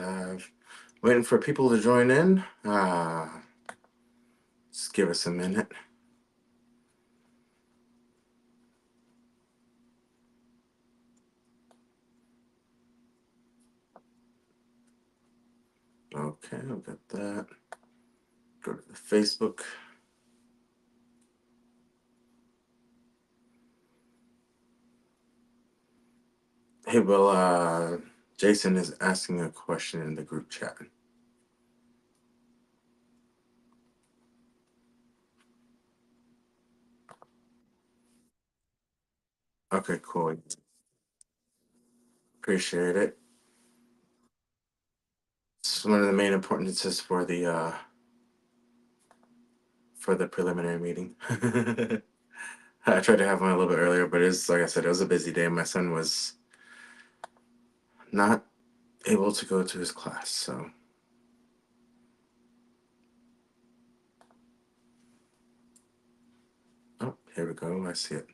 live. Waiting for people to join in. Just give us a minute. Okay, I've got that. Go to the Facebook. Hey, well, Jason is asking a question in the group chat. Okay, cool. Appreciate it. It's one of the main importances for the preliminary meeting. I tried to have one a little bit earlier, but it's like I said, it was a busy day. My son was not able to go to his class, so. Oh, here we go. I see it.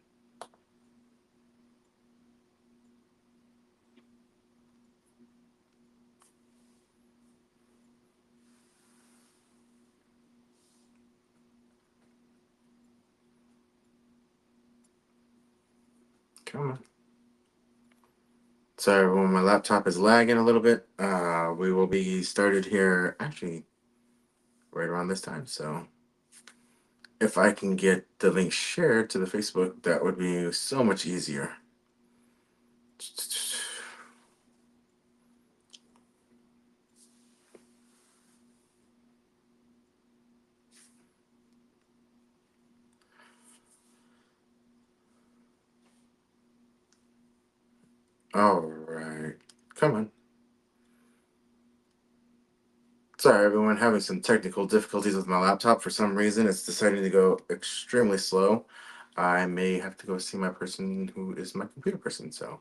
Come on. Sorry, everyone. My laptop is lagging a little bit. We will be started here actually right around this time. So if I can get the link shared to the Facebook, that would be so much easier. All right. Come on. Sorry, everyone. Having some technical difficulties with my laptop. For some reason, it's deciding to go extremely slow. I may have to go see my person who is my computer person. So,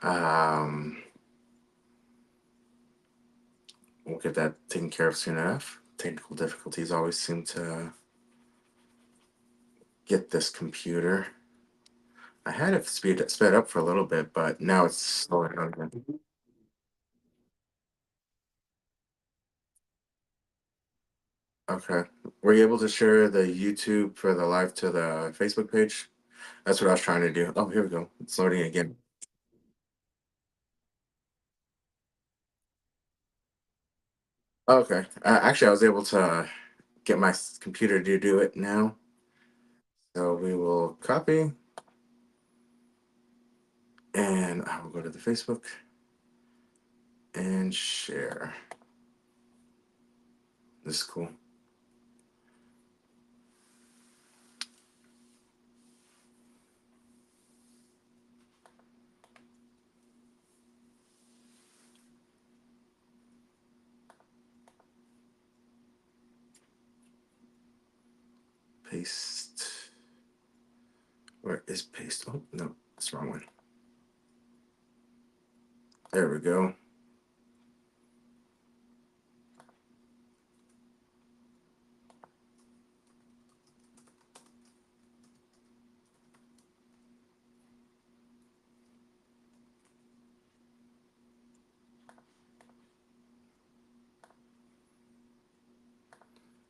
um, we'll get that taken care of soon enough. Technical difficulties always seem to get this computer. I had it sped up for a little bit, but now it's slowing down again. Okay. Were you able to share the YouTube for the live to the Facebook page? That's what I was trying to do. Oh, here we go. It's loading again. Okay. Actually, I was able to get my computer to do it now. So we will copy and I will go to the Facebook and share. This is cool. Paste. Where is paste? Oh, no, that's the wrong one. There we go.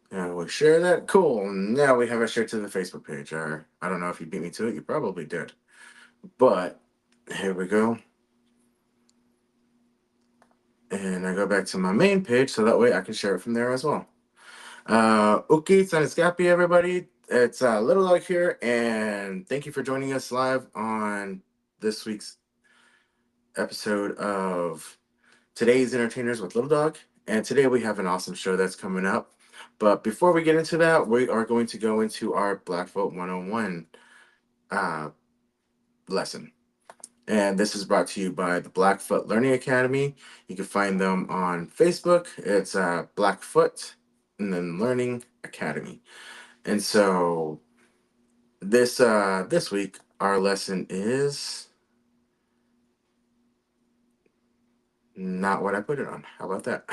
And we share that. Cool. Now we have it shared to the Facebook page. Or I don't know if you beat me to it. You probably did. But here we go. And I go back to my main page so that way I can share it from there as well. Uki Saniscapi, everybody. It's Little Dog here, and thank you for joining us live on this week's episode of Today's Entertainers with Little Dog. And today we have an awesome show that's coming up. But before we get into that, we are going to go into our Blackfoot 101 uh, lesson. And this is brought to you by the Blackfoot Learning Academy. You can find them on Facebook. It's Blackfoot and then Learning Academy. And so this week our lesson is not what I put it on. How about that?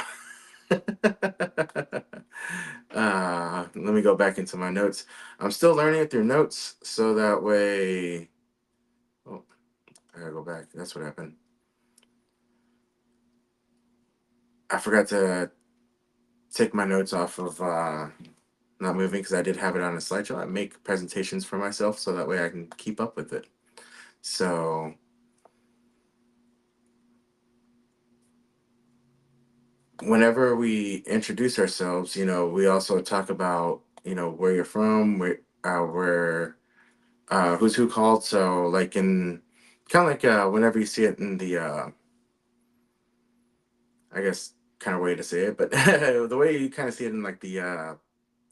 Let me go back into my notes. I'm still learning it through notes, so that way. Oh, I gotta go back. That's what happened. I forgot to take my notes off of not moving because I did have it on a slideshow. I make presentations for myself so that way I can keep up with it. So whenever we introduce ourselves, we also talk about, where you're from, where who's who called. So like in kind of like whenever you see it in the I guess kind of way to say it, but the way you kind of see it in like the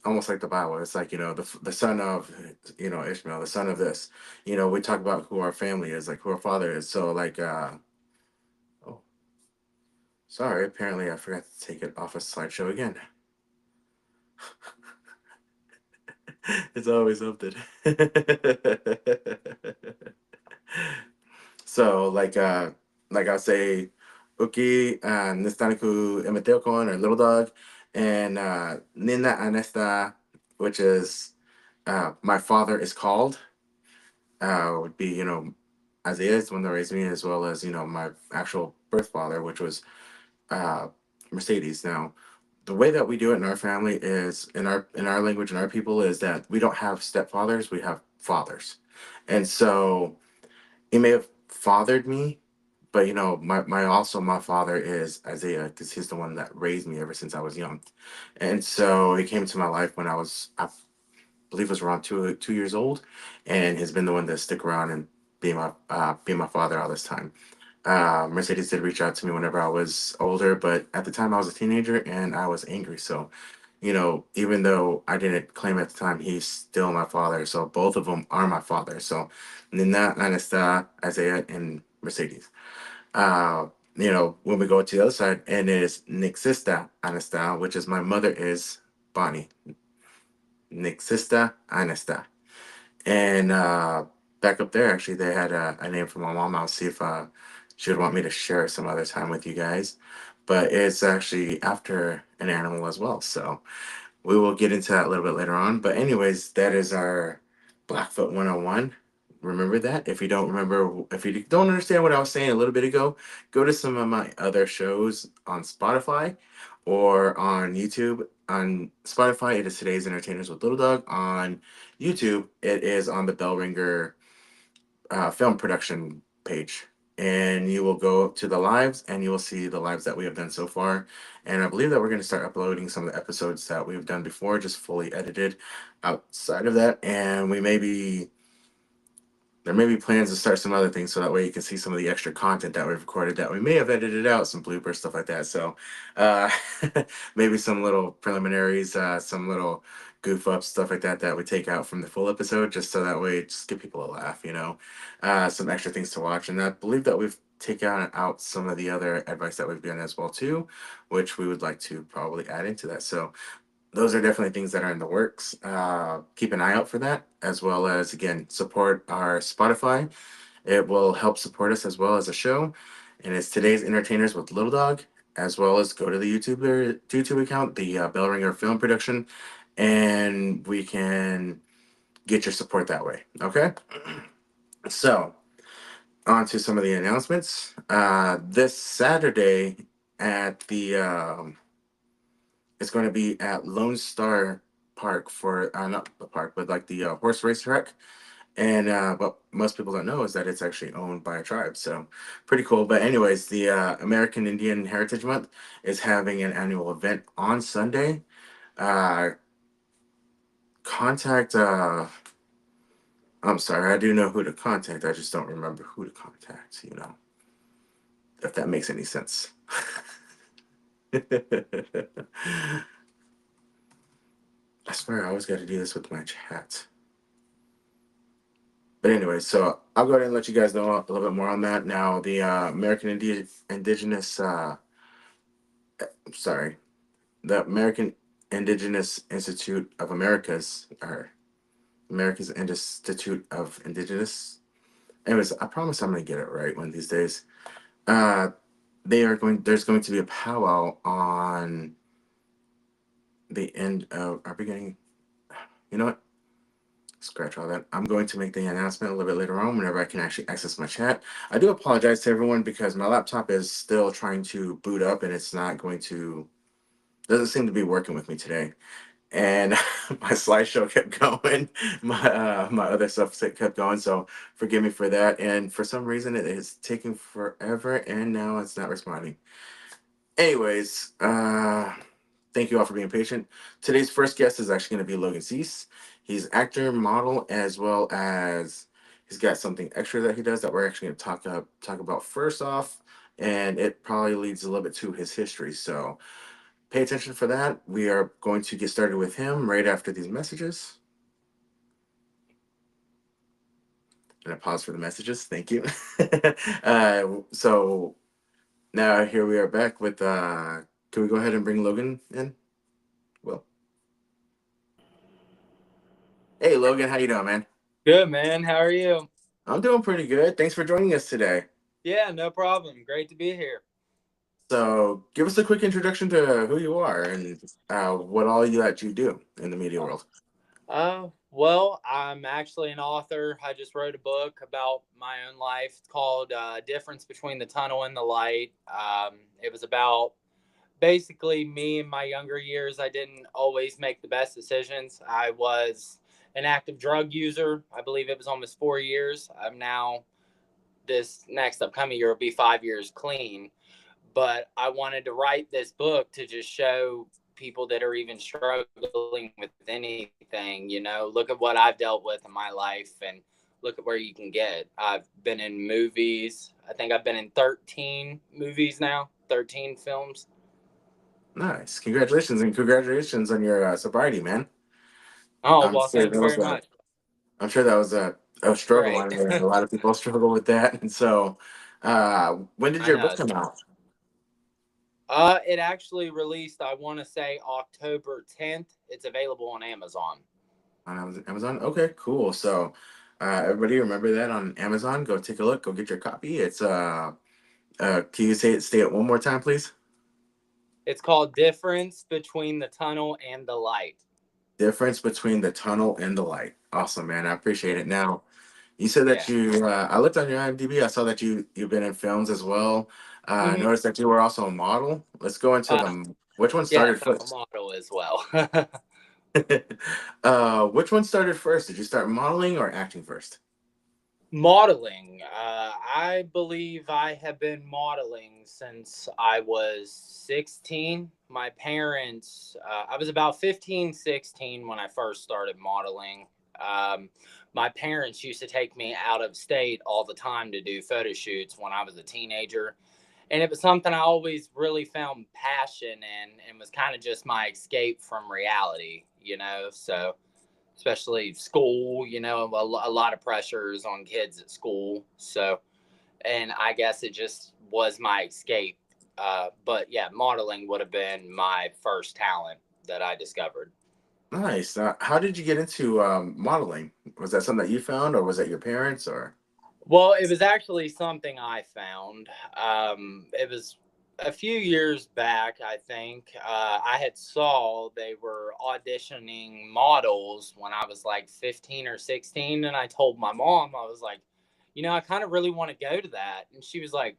almost like the Bible. It's like, the son of, Ishmael, the son of this. We talk about who our family is, like who our father is. So like oh, sorry, apparently I forgot to take it off a slideshow again. It's always something. So like I'll say Uki Nistaniku Emeteo Kon or Little Dog and Nina Anesta, which is my father is called, would be, Isaiah is the one that raised me, as well as, my actual birth father, which was uh Mercedes. Now, the way that we do it in our family is in our language and our people is that we don't have stepfathers, we have fathers. And so he may have fathered me, but my father is Isaiah because he's the one that raised me ever since I was young. And so he came to my life when I believe it was around 2 years old, and has been the one to stick around and be my father all this time. Mercedes did reach out to me whenever I was older, but at the time I was a teenager and I was angry. So, even though I didn't claim at the time, he's still my father. So both of them are my father. So Nina, Anesta, Isaiah, and Mercedes. Uh, when we go to the other side, and it is Nixista Anesta, which is my mother is Bonnie. Nixista Anesta. And back up there, actually, they had a name for my mom. I'll see if she would want me to share some other time with you guys. But it's actually after an animal as well. So we will get into that a little bit later on. But, anyways, that is our Blackfoot 101. Remember that. If you don't understand what I was saying a little bit ago, go to some of my other shows on Spotify or on YouTube. On Spotify, it is Today's Entertainers with Little Dog. On YouTube, it is on the Bell Ringer film production page. And you will go to the lives and you will see the lives that we have done so far. And I believe that we're going to start uploading some of the episodes that we've done before, just fully edited outside of that. And there may be plans to start some other things so that way you can see some of the extra content that we've recorded that we may have edited out, some bloopers, stuff like that. So uh, maybe some little preliminaries, some little goof ups, stuff like that we take out from the full episode, just so that way just give people a laugh, some extra things to watch. And I believe that we've taken out some of the other advice that we've given as well too, which we would like to probably add into that. So those are definitely things that are in the works. Keep an eye out for that, as well as, again, support our Spotify. It will help support us as well as a show. And it's Today's Entertainers with Little Dog, as well as go to the YouTube account, the Bell Ringer Film Production, and we can get your support that way. Okay? So, on to some of the announcements. This Saturday at the it's going to be at Lone Star Park for not the park, but like the horse race track. And what most people don't know is that it's actually owned by a tribe. So pretty cool. But anyways, the American Indian Heritage Month is having an annual event on Sunday. Uh, contact. I'm sorry, I do know who to contact. I just don't remember who to contact. If that makes any sense. I swear I always got to do this with my chat. But anyway, so I'll go ahead and let you guys know a little bit more on that. Now, the sorry, the American Indigenous Institute of Americas, or America's Institute of Indigenous. Anyways, I promise I'm gonna get it right one of these days. Uh, there's going to be a powwow on the end of our beginning. You know what? scratch all that. I'm going to make the announcement a little bit later on whenever I can actually access my chat. I do apologize to everyone because my laptop is still trying to boot up and it's not going to, doesn't seem to be working with me today. And my slideshow kept going. My other stuff kept going. So forgive me for that. And for some reason, it is taking forever, and now it's not responding. Anyways, thank you all for being patient. Today's first guest is actually going to be Logan Cease. He's actor, model, as well as he's got something extra that he does that we're actually going to talk about first off, and it probably leads a little bit to his history. So pay attention for that. We are going to get started with him right after these messages. And I pause for the messages. Thank you. So now here we are back with. Can we go ahead and bring Logan in? Well, hey Logan, how you doing, man? Good, man. How are you? I'm doing pretty good. Thanks for joining us today. Yeah, no problem. Great to be here. So, give us a quick introduction to who you are and what all you that you do in the media world. Well, I'm actually an author. I just wrote a book about my own life. It's called Difference Between the Tunnel and the Light. It was about basically me in my younger years. I didn't always make the best decisions. I was an active drug user. I believe it was almost 4 years. I'm now, this next upcoming year will be 5 years clean. But I wanted to write this book to just show people that are even struggling with anything, look at what I've dealt with in my life and look at where you can get. I've been in movies. I think I've been in 13 movies now, 13 films. Nice, congratulations, and congratulations on your sobriety, man. Oh, I'm well, sure thank that you was very a, much. I'm sure that was a struggle. Great. I know a lot of people struggle with that. And so, when did I your know. book come out? It actually released, I want to say October 10th. It's available on Amazon. On Amazon. Okay, cool. So, everybody remember that on Amazon. Go take a look. Go get your copy. It's can you say it one more time, please? It's called Difference Between the Tunnel and the Light. Difference between the tunnel and the light. Awesome, man. I appreciate Yeah. it. Now, you said that Yeah. you. I looked on your IMDb. I saw that you've been in films as well. I Hmm. noticed that you were also a model. Let's go into Uh, them. Which one yes, started I'm a first? model as well. Which one started first? Did you start modeling or acting first? Modeling. I believe I have been modeling since I was 16. My parents, I was about 15, 16 when I first started modeling. Um, my parents used to take me out of state all the time to do photo shoots when I was a teenager. And it was something I always really found passion in and was kind of just my escape from reality. So especially school, a lot of pressures on kids at school. So, and I guess it just was my escape. But yeah, modeling would have been my first talent that I discovered. Nice. How did you get into modeling? Was that something that you found, or was that your parents, or? Well, it was actually something I found. It was a few years back, I think. I had saw they were auditioning models when I was like 15 or 16, and I told my mom, I was like, I kind of really want to go to that. And she was like,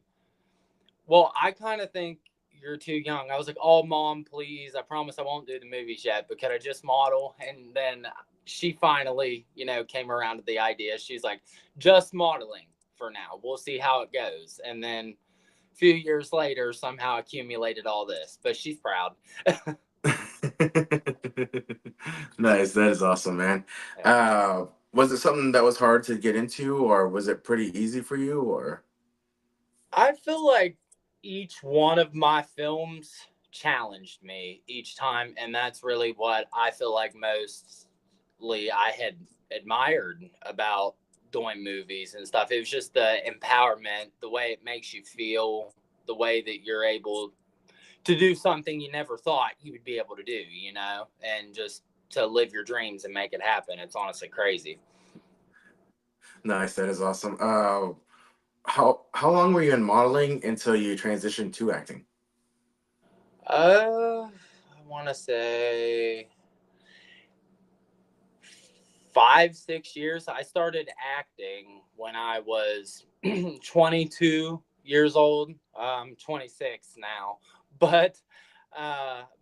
well, I kind of think you're too young. I was like, oh, mom, please. I promise I won't do the movies yet, but could I just model? And then she finally, came around to the idea. She's like, just modeling for now. We'll see how it goes. And then a few years later, somehow accumulated all this, but she's proud. Nice. That is awesome, man. Yeah. Was it something that was hard to get into, or was it pretty easy for you, or? I feel like each one of my films challenged me each time. And that's really what I feel like mostly I had admired about doing movies and stuff. It was just the empowerment, the way it makes you feel, the way that you're able to do something you never thought you would be able to do, and just to live your dreams and make it happen. It's honestly crazy. Nice. That is awesome. How long were you in modeling until you transitioned to acting? I want to say 5, 6 years. I started acting when I was 22 years old. I'm 26 now, but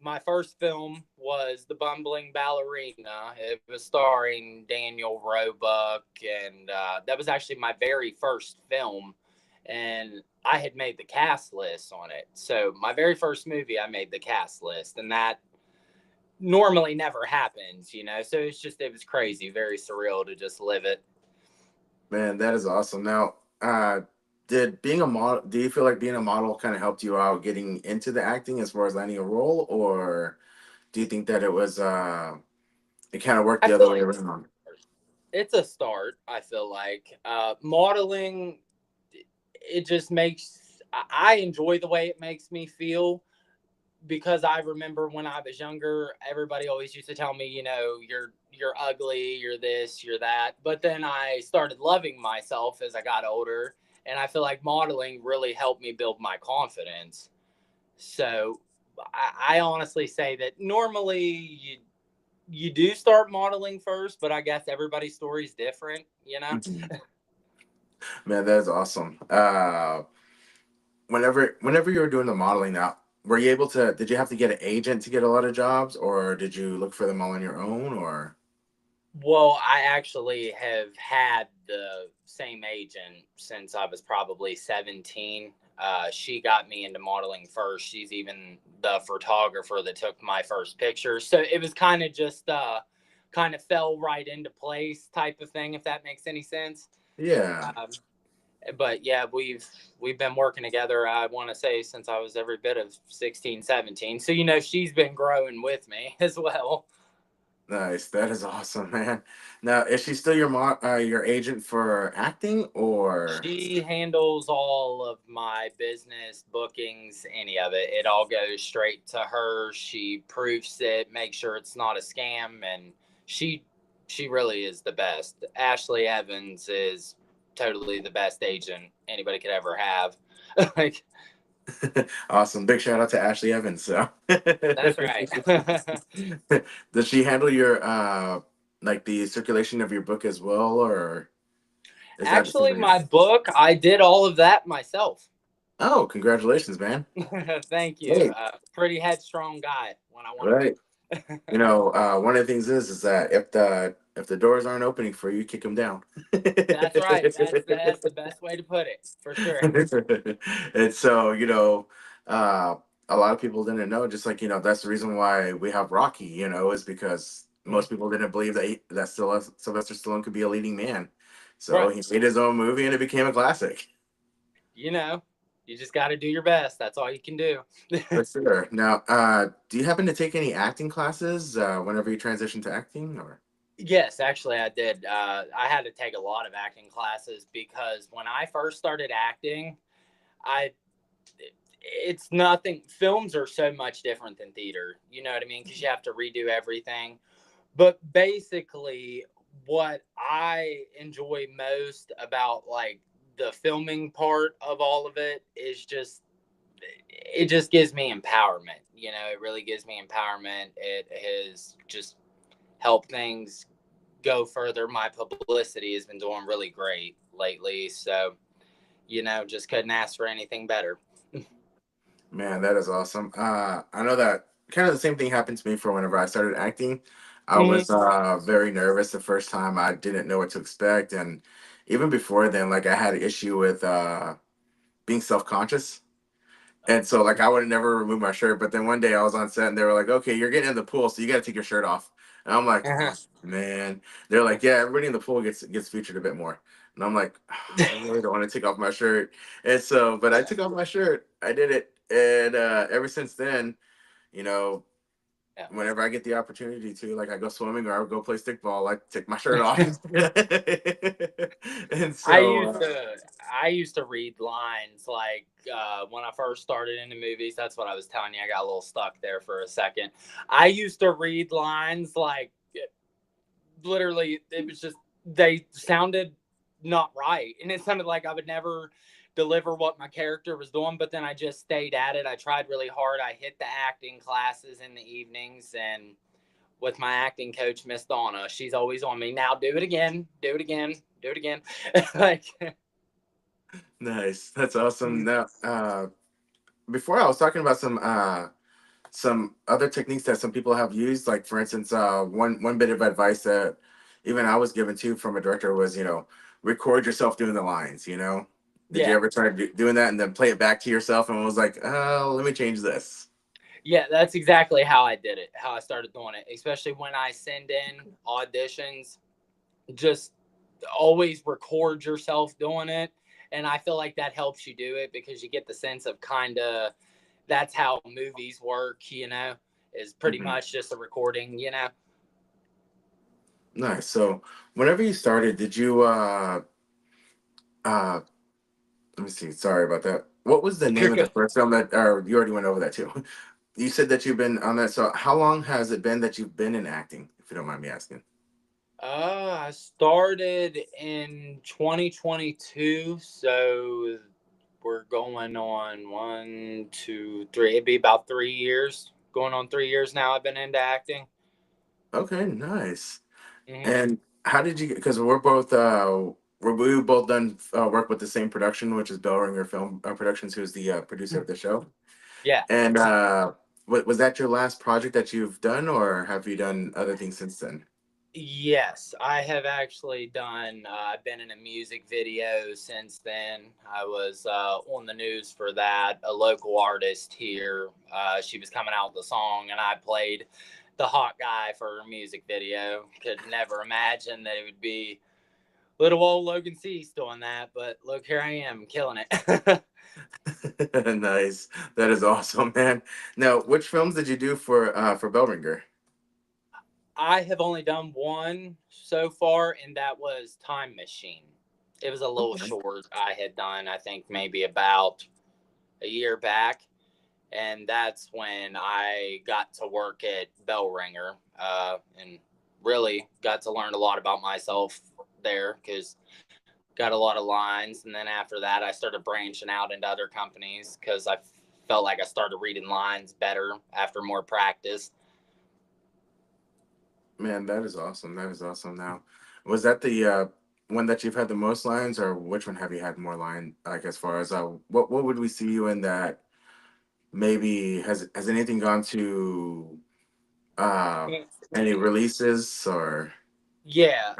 my first film was The Bumbling Ballerina. It was starring Daniel Roebuck, and that was actually my very first film. And I had made the cast list on it. So my very first movie, I made the cast list, and that normally never happens, you know. So it was crazy, very surreal to just live it. Man, that is awesome. Now, did being a model, do you feel like being a model kind of helped you out getting into the acting as far as landing a role, or do you think that it kind of worked I the feel other way like around? it's a start. I feel like modeling, it just makes I enjoy the way it makes me feel, because I remember when I was younger, everybody always used to tell me, you know, you're ugly, you're this, you're that. But then I started loving myself as I got older, and I feel like modeling really helped me build my confidence. So I honestly say that normally you do start modeling first, but I guess everybody's story is different, you know. Mhm. Man, that is awesome. Whenever you were doing the modeling now, were you able to, did you have to get an agent to get a lot of jobs, or did you look for them all on your own, or? Well, I actually have had the same agent since I was probably 17. She got me into modeling first. She's even the photographer that took my first picture. So it was kind of just kind of fell right into place type of thing, if that makes any sense. Yeah. Um, but yeah, we've been working together, I want to say, since I was every bit of 16, 17. So, you know, she's been growing with me as well. Nice. That is awesome, man. Now, is she still your agent for acting, or? She handles all of my business bookings, any of it. It all goes straight to her. She proofs it, makes sure it's not a scam, and she she really is the best. Ashley Evans is totally the best agent anybody could ever have. Like, Awesome. Big shout out to Ashley Evans. So. that's right. Does she handle your like the circulation of your book as well, or is that Actually, somebody my else? book, I did all of that myself. Oh, congratulations, man. Thank you. Hey, Pretty headstrong guy when I want to right. be. One of the things is that if the doors aren't opening for you, kick them down. That's right. That's the best way to put it, for sure. And so, uh, a lot of people didn't know, just like, that's the reason why we have Rocky, is because most people didn't believe that Sylvester Stallone could be a leading man. So Right. he made his own movie and it became a classic. You know, you just got to do your best. That's all you can do. For sure. Now, do you happen to take any acting classes whenever you transition to acting, or? Yes, actually, I did. I had to take a lot of acting classes because when I first started acting, I it's nothing. Films are so much different than theater. You know what I mean? Because you have to redo everything. But basically, what I enjoy most about like the filming part of all of it is just it just gives me empowerment. You know, it really gives me empowerment. It has just helped things go further. My publicity has been doing really great lately. So, you know, just couldn't ask for anything better. Man, that is awesome. I know that kind of the same thing happened to me for whenever I started acting. I Mhm. was very nervous the first time. I didn't know what to expect, and even before then, like I had an issue with being self-conscious. And so like I would never remove my shirt, but then one day I was on set and they were like, "Okay, you're getting in the pool, so you got to take your shirt off." And I'm like, "Oh, man." They're like, "Yeah, everybody in the pool gets featured a bit more." And I'm like, "I really don't want to take off my shirt." And so, but I took off my shirt. I did it, and ever since then, you know, Yeah. whenever I get the opportunity to, like I go swimming or I go play stickball, I take my shirt off. And I so, used to I used to read lines like when I first started into movies. That's what I was telling you. I got a little stuck there for a second. I used to read lines like literally it was just they sounded not right, and it sounded like I would never deliver what my character was doing. But then I just stayed at it. I tried really hard. I hit the acting classes in the evenings, and with my acting coach, Miss Donna. She's always on me. Now do it again, do it again, do it again. Like, Nice. That's awesome. Now, before I was talking about some other techniques that some people have used. Like for instance, one bit of advice that even I was given to from a director was, record yourself doing the lines. Did you yeah, ever try doing that and then play it back to yourself and was like, oh, let me change this? yeah, that's exactly how I did it. How I started doing it, especially when I send in auditions. Just always record yourself doing it, and I feel like that helps you do it because you get the sense of kind of that's how movies work, is pretty Hmm. much just a recording. Nice. So whenever you started, did you uh let me see, sorry about that. What was the You're name of the good. first film that, or you already went over that too? You said that you've been on that. So how long has it been that you've been in acting, if you don't mind me asking? I started in 2022, so we're going on 1, 2, 3. It'd be about 3 years. Going on 3 years now. I've been into acting. Okay, nice. Hmm. And how did you get? Because we both done work with the same production, which is Bell Ringer Film Productions, who's the producer of the show. Yeah. And was that your last project that you've done, or have you done other things since then? Yes, I have actually done. I've been in a music video since then. I was on the news for that. A local artist here, she was coming out with a song, and I played the hot guy for her music video. Could never imagine that it would be little old Logan Cease doing that, but look, here I am, killing it. Nice. That is awesome, man. Now, which films did you do for Bell Ringer? I have only done one so far, and that was Time Machine. It was a little Okay. short. I had done, I think, maybe about a year back, and that's when I got to work at Bell Ringer, and really got to learn a lot about myself there because got a lot of lines. And then after that, I started branching out into other companies because I felt like I started reading lines better after more practice. Man, that is awesome. That is awesome. Now, was that the one that you've had the most lines, or which one have you had more line? Like as far as what would we see you in that? Maybe has anything gone to uh any releases or? Yeah,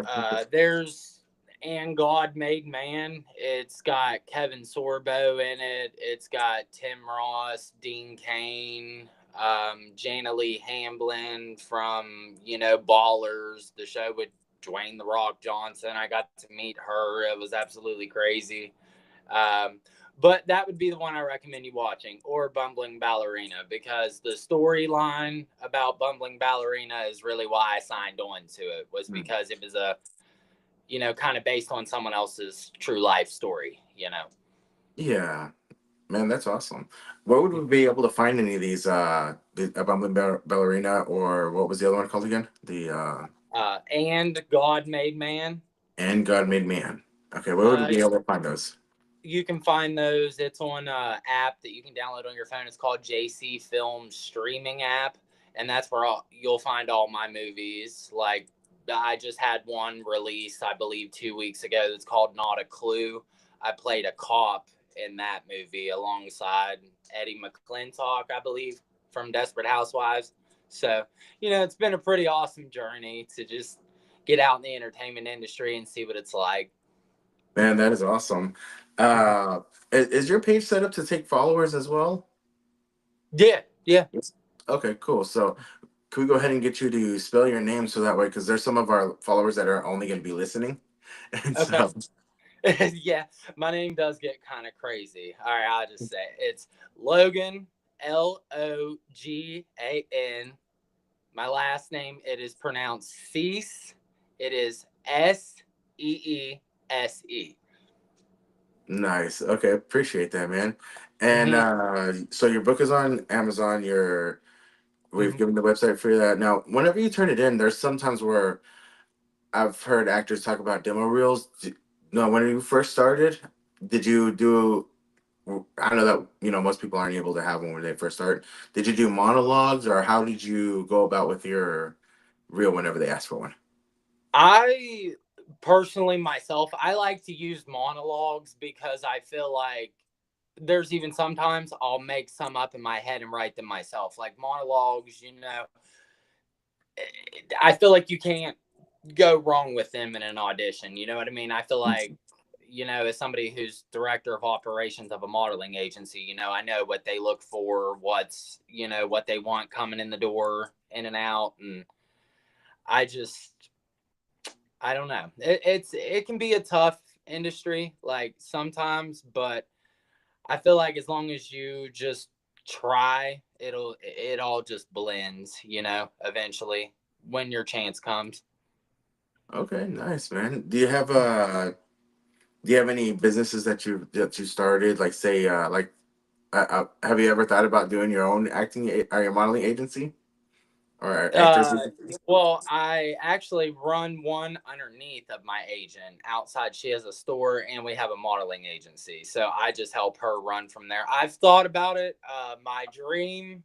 there's And God Made Man. It's got Kevin Sorbo in it. It's got Tim Ross, Dean Kane, Jana Lee Hamblin from Ballers, the show with Dwayne the Rock Johnson. I got to meet her. It was absolutely crazy. Um, but that would be the one I recommend you watching, or Bumbling Ballerina, because the storyline about Bumbling Ballerina is really why I signed on to it, was Hmm. because it was kind of based on someone else's true life story. Yeah, man, that's awesome. Where would we be able to find any of these? Bumbling Ballerina, or what was the other one called again? The And God Made Man. And God Made Man. Okay, where would we Uh, be able to find those? you can find those. It's on an app that you can download on your phone. It's called JC Film Streaming app, and that's where you'll find all my movies. Like I just had one release, I believe, 2 weeks ago. That's called Not a Clue. I played a cop in that movie alongside Eddie McClintock, I believe, from Desperate Housewives. So it's been a pretty awesome journey to just get out in the entertainment industry and see what it's like. Man, that is awesome. Is your page set up to take followers as well? Yeah, yeah. Yes. Okay, cool. So can we go ahead and get you to spell your name so that way, because there's some of our followers that are only going to be listening, and Okay. so Yeah, my name does get kind of crazy. All right, I'll just say it's Logan, Logan. My last name, it is pronounced Cease. It is Seese. nice. Okay, appreciate that, man. And Mm-hmm. so your book is on Amazon. We've Mm-hmm. given the website for that. Now, whenever you turn it in, there's sometimes where I've heard actors talk about demo reels. No, when you first started, did you do? I know that most people aren't able to have one when they first start. Did you do monologues, or how did you go about with your? reel whenever they ask for one? I personally myself, I like to use monologues because I feel like there's even sometimes I'll make some up in my head and write them myself. Like monologues, I feel like you can't go wrong with them in an audition. You know what I mean? I feel like, as somebody who's director of operations of a modeling agency, I know what they look for, what they want coming in the door, in and out. And I just, I don't know. It can be a tough industry, like sometimes, but I feel like as long as you just try, it all just blends, eventually when your chance comes. Okay, nice, man. Do you have any businesses that you started, like say have you ever thought about doing your own or your modeling agency or actors Uh, agency? well, I actually run one underneath of my agent outside. She has a store and we have a modeling agency. So I just help her run from there. I've thought about it. My dream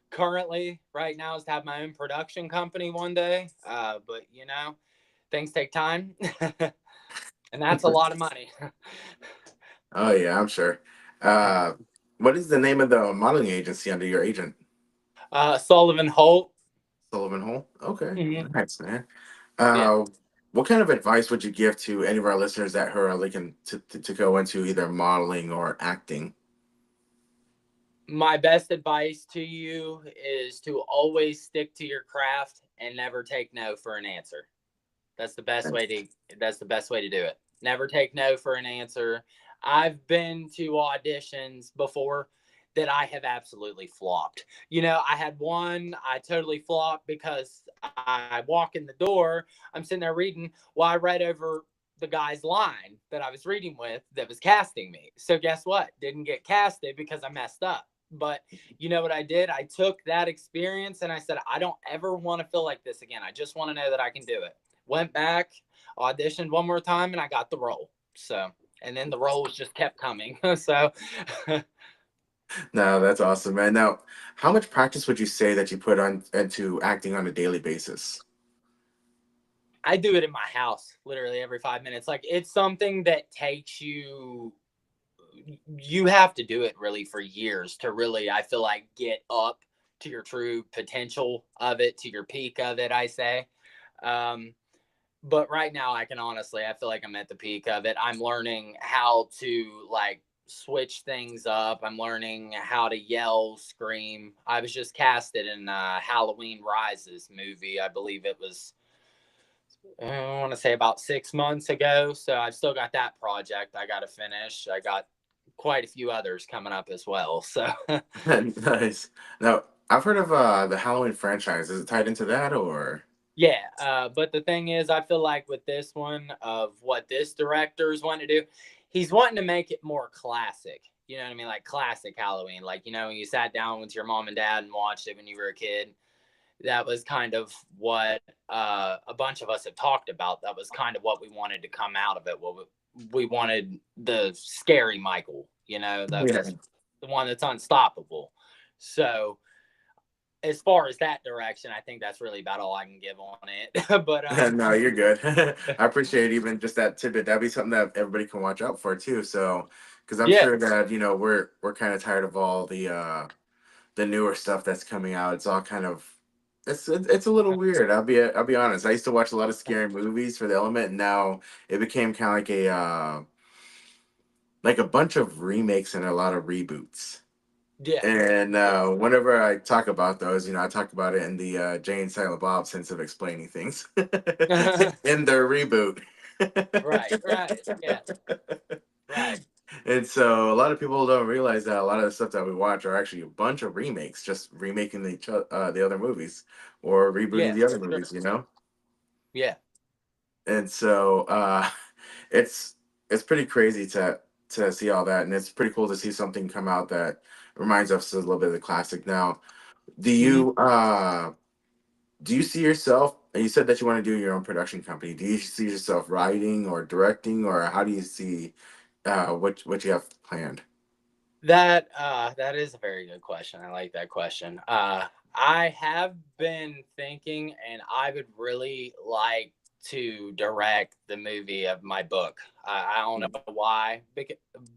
currently right now is to have my own production company one day. But things take time and that's a lot of money. Oh yeah, I'm sure. Uh, what is the name of the modeling agency under your agent? Sullivan Holt. Sullivan Hole. Okay, Hmm. nice, man. Yeah. Uh, what kind of advice would you give to any of our listeners that who are looking to go into either modeling or acting? My best advice to you is to always stick to your craft and never take no for an answer. That's the best way to that's the best way to do it. Never take no for an answer. I've been to auditions before that I have absolutely flopped. I had one I totally flopped because I walk in the door, I'm sitting there reading, well, I read over the guy's line that I was reading with that was casting me. So guess what? Didn't get casted because I messed up. But you know what I did? I took that experience and I said, I don't ever want to feel like this again. I just want to know that I can do it. Went back, auditioned one more time, and I got the role. So, and then the roles just kept coming. So, No, that's awesome, man. Now, how much practice would you say that you put on into acting on a daily basis? I do it in my house literally every 5 minutes. Like, it's something that takes you have to do it really for years to really, I feel like, get up to your true potential of it, to your peak of it, I say. Um, but right now I can honestly, I feel like I'm at the peak of it. I'm learning how to like switch things up. I'm learning how to yell, scream. I was just casted in Halloween Rises movie. I believe it was, I want to say about 6 months ago. So I've still got that project I got to finish. I got quite a few others coming up as well. So Nice. Now, I've heard of the Halloween franchise. Is it tied into that or? yeah, but the thing is, I feel like with this one, of what this director is wanting to do, he's wanting to make it more classic. You know what I mean? Like classic Halloween. Like, when you sat down with your mom and dad and watched it when you were a kid, that was kind of what a bunch of us have talked about. That was kind of what we wanted to come out of it. What we wanted the scary Michael, Yeah. the one that's unstoppable. So, as far as that direction, I think that's really about all I can give on it. But No, you're good. I appreciate even just that tidbit. That'd be something that everybody can watch out for too. So, because I'm yeah, sure that we're kind of tired of all the newer stuff that's coming out. It's all kind of it's a little weird. I'll be honest. I used to watch a lot of scary movies for the element, and now it became kind of like a bunch of remakes and a lot of reboots. yeah, And yeah. whenever I talk about those, I talk about it in the Jay and Silent Bob sense of explaining things in their reboot. Right, right, yeah, right, And so a lot of people don't realize that a lot of the stuff that we watch are actually a bunch of remakes, just remaking the other movies or rebooting yeah, the other for sure, movies. yeah. And so it's it's pretty crazy to see all that, and it's pretty cool to see something come out that reminds us a little bit of the classic. Now, do Hmm. you uh do you see yourself? And you said that you want to do your own production company. Do you see yourself writing or directing, or how do you see what you have planned? That is a very good question. I like that question. I have been thinking, and I would really like to direct the movie of my book. I don't know why,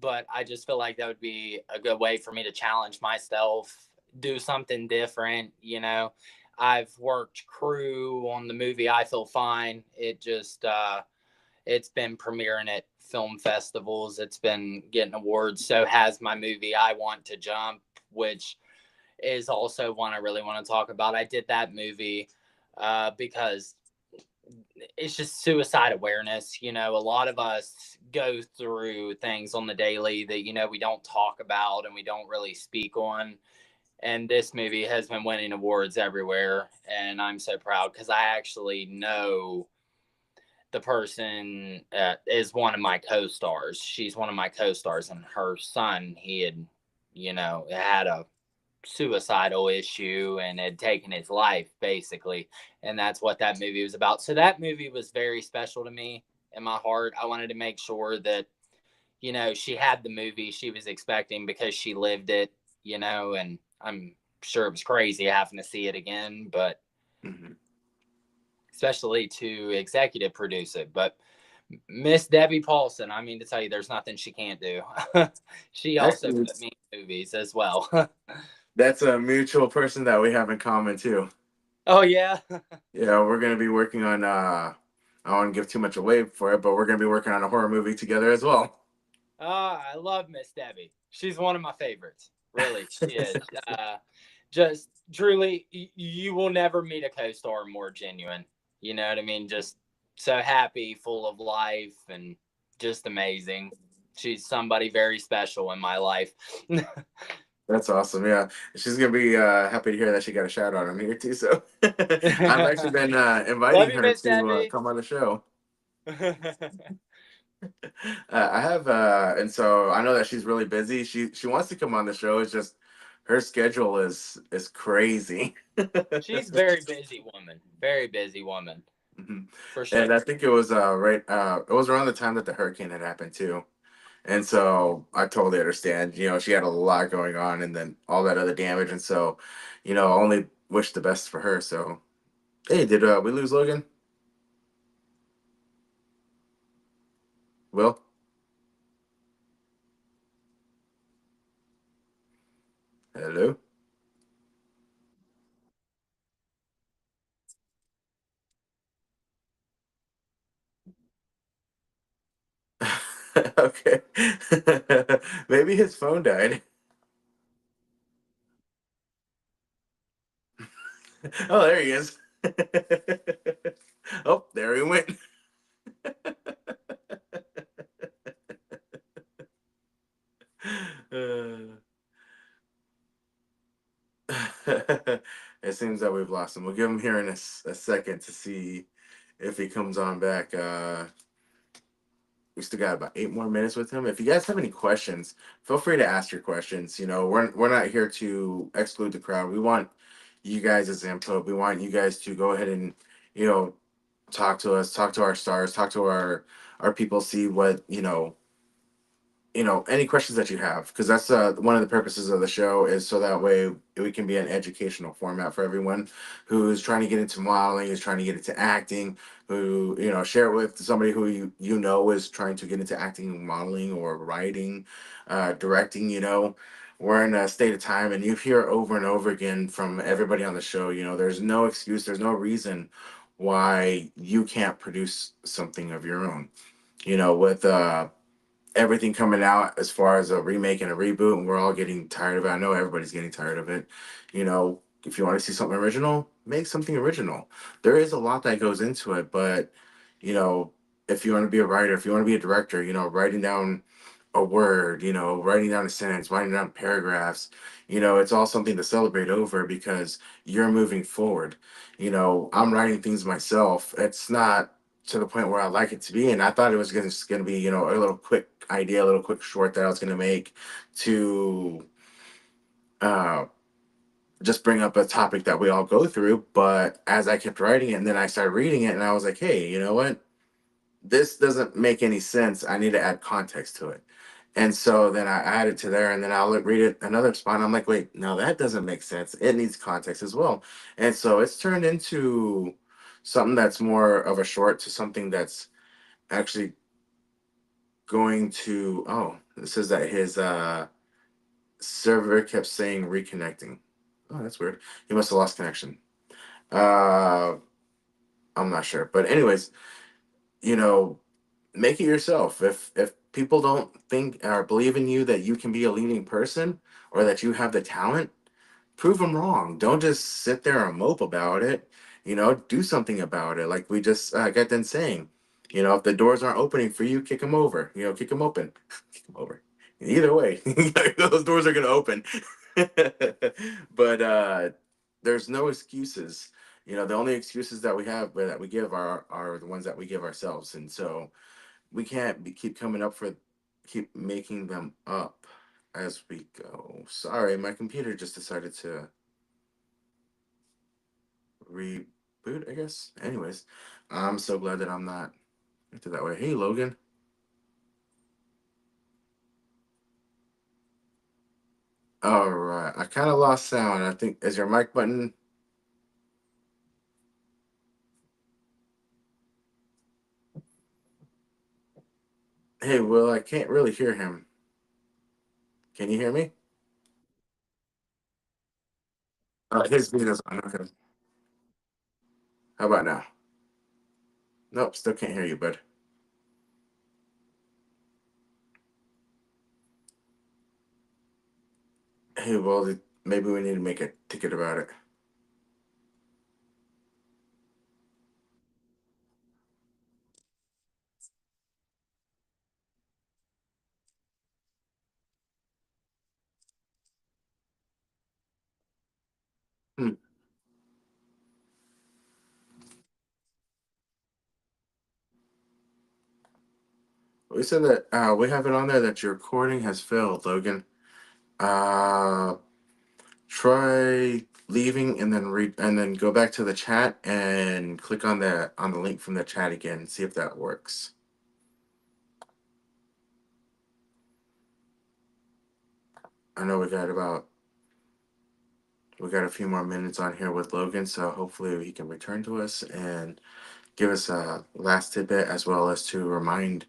but I just feel like that would be a good way for me to challenge myself, do something different. I've worked crew on the movie I Feel Fine. It's been premiering at film festivals. It's been getting awards. So has my movie I Want to Jump, which is also one I really want to talk about. I did that movie because it's just suicide awareness. A lot of us go through things on the daily that we don't talk about and we don't really speak on. And this movie has been winning awards everywhere, and I'm so proud because I actually know the person is one of my co-stars. She's one of my co-stars, and her son, he had a suicidal issue and had taken his life basically, and that's what that movie was about. So that movie was very special to me in my heart. I wanted to make sure that she had the movie she was expecting because she lived it, and I'm sure it was crazy having to see it again, but Mhm. especially to executive produce it. But Miss Debbie Paulson, I mean to tell you, there's nothing she can't do. She also Actually, put me in movies as well. that's a mutual person that we have in common too. Oh yeah. Yeah, we're gonna be working on. I don't want to give too much away for it, but we're gonna be working on a horror movie together as well. I love Miss Debbie. She's one of my favorites. Really, she is. Just truly, you will never meet a co-star more genuine. You know what I mean? Just so happy, full of life, and just amazing. She's somebody very special in my life. That's awesome. Yeah, she's gonna be happy to hear that she got a shout out on here too. So I've actually been Love inviting you, her Miss to Debbie. come on the show. I have, and so I know that she's really busy. She wants to come on the show. It's just her schedule is crazy. She's very busy woman. Very busy woman Mhm. for sure. And I think it was right. It was around the time that the hurricane had happened too. And so I totally understand. She had a lot going on, and then all that other damage, and so, only wish the best for her. So, hey, did we lose Logan? Will? Hello. Okay. Maybe his phone died. Oh, there he is. Oh, there he went. Uh, it seems that we've lost him. We'll give him here in a second to see if he comes on back. We still got about 8 more minutes with him. If you guys have any questions, feel free to ask your questions. We're not here to exclude the crowd. We want you guys' input. We want you guys to go ahead and you know talk to us, talk to our stars, talk to our people, see what any questions that you have, because that's one of the purposes of the show, is so that way we can be an educational format for everyone who's trying to get into modeling, is trying to get into acting, who share it with somebody who is trying to get into acting, modeling, or writing, directing. We're in a state of time, and you hear over and over again from everybody on the show, there's no excuse, there's no reason why you can't produce something of your own, with everything coming out as far as a remake and a reboot, and we're all getting tired of it. I know everybody's getting tired of it. If you want to see something original, make something original. There is a lot that goes into it, but you know, if you want to be a writer, if you want to be a director, writing down a word, writing down a sentence, writing down paragraphs, it's all something to celebrate over because you're moving forward. I'm writing things myself. It's not to the point where I like it to be. And I thought it was gonna be, a little quick idea, a little quick short that I was gonna make to uh just bring up a topic that we all go through. But as I kept writing it and then I started reading it, and I was like, hey, you know what? This doesn't make any sense. I need to add context to it. And so then I add it to there, and then I'll read it another spot. And I'm like, wait, no, that doesn't make sense. It needs context as well. And so it's turned into something that's more of a short to something that's actually going to. Oh, it says that his server kept saying reconnecting. Oh, that's weird. He must have lost connection. Uh, I'm not sure, but anyways, you know, make it yourself. If people don't think or believe in you that you can be a leading person or that you have the talent, prove them wrong. Don't just sit there and mope about it. Do something about it. Like we just got done saying. If the doors aren't opening for you, kick them over. Kick them open. Kick them over. Either way, those doors are gonna open. But there's no excuses. The only excuses that we have that we give are the ones that we give ourselves, and so we can't keep coming up for keep making them up as we go. Sorry, my computer just decided to reboot, I guess. Anyways, I'm so glad that I'm not into that way. Hey, Logan. All right, I kind of lost sound. I think is your mic button. Hey, Will, I can't really hear him. Can you hear me? His video's on. Okay. How about now? Nope, still can't hear you, bud. Hey, well, maybe we need to make a ticket about it. Hmm. We said that we have it on there that your recording has failed, Logan. Uh, Try leaving and then go back to the chat and click on the link from the chat again. See if that works. I know we got a few more minutes on here with Logan, so hopefully he can return to us and give us a last tidbit as well as to remind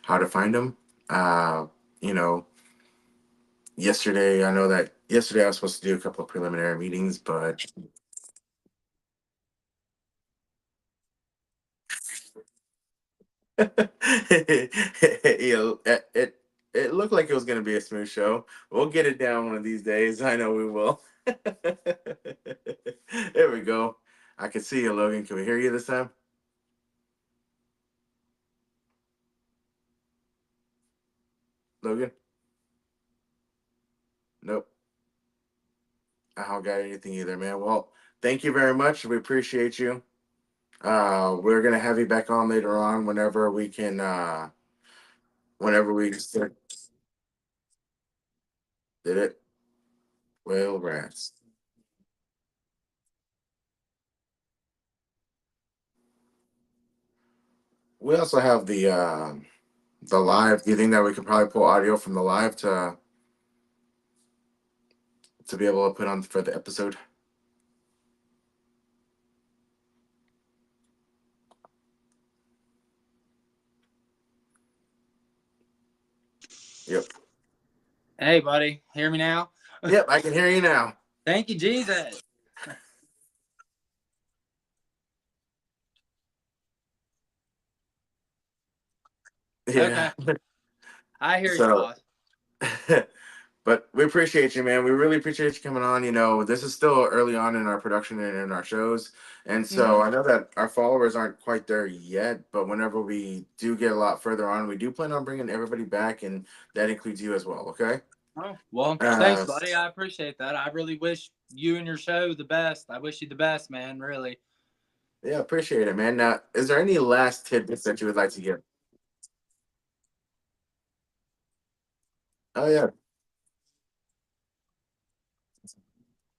how to find him. Uh, you know, yesterday I was supposed to do a couple of preliminary meetings, but it looked like it was gonna be a smooth show. We'll get it down one of these days. I know we will. There we go. I can see you, Logan. Can we hear you this time? Logan? Nope. I don't got anything either, man. Well, thank you very much. We appreciate you. We're gonna have you back on later on whenever we can. Whenever we did it. Well, rats. We also have the live. Do you think that we could probably pull audio from the live to be able to put on for the episode? Yep. Hey, buddy, hear me now? Yep, I can hear you now. Thank you, Jesus. Yeah. Okay, I hear you, So, boss. but we appreciate you, man. We really appreciate you coming on. This is still early on in our production and in our shows. And so Hmm. I know that our followers aren't quite there yet, but whenever we do get a lot further on, we do plan on bringing everybody back, and that includes you as well, okay? Oh, well, thanks, Uh, buddy. I appreciate that. I really wish you and your show the best. I wish you the best, man. Really. yeah, appreciate it, man. Now, is there any last tidbits that you would like to give? Oh, yeah,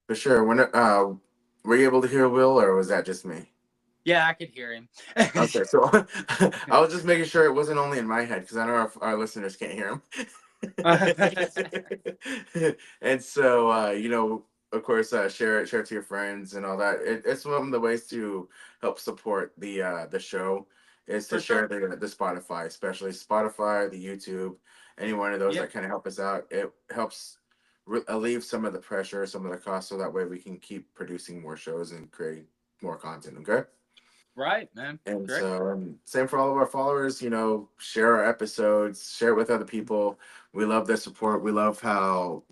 for sure. Were you able to hear Will, or was that just me? Yeah, I could hear him. Okay, so I was just making sure it wasn't only in my head because I know our listeners can't hear him. And so, of course, share it to your friends and all that. It's one of the ways to help support the show is to For share sure. the Spotify, especially Spotify, the YouTube, any one of those Yep. that kind of help us out. It helps alleviate some of the pressure, some of the cost, so that way we can keep producing more shows and create more content. Okay. Right, man. And Great. so, same for all of our followers, share our episodes, share it with other people. We love their support. We love how,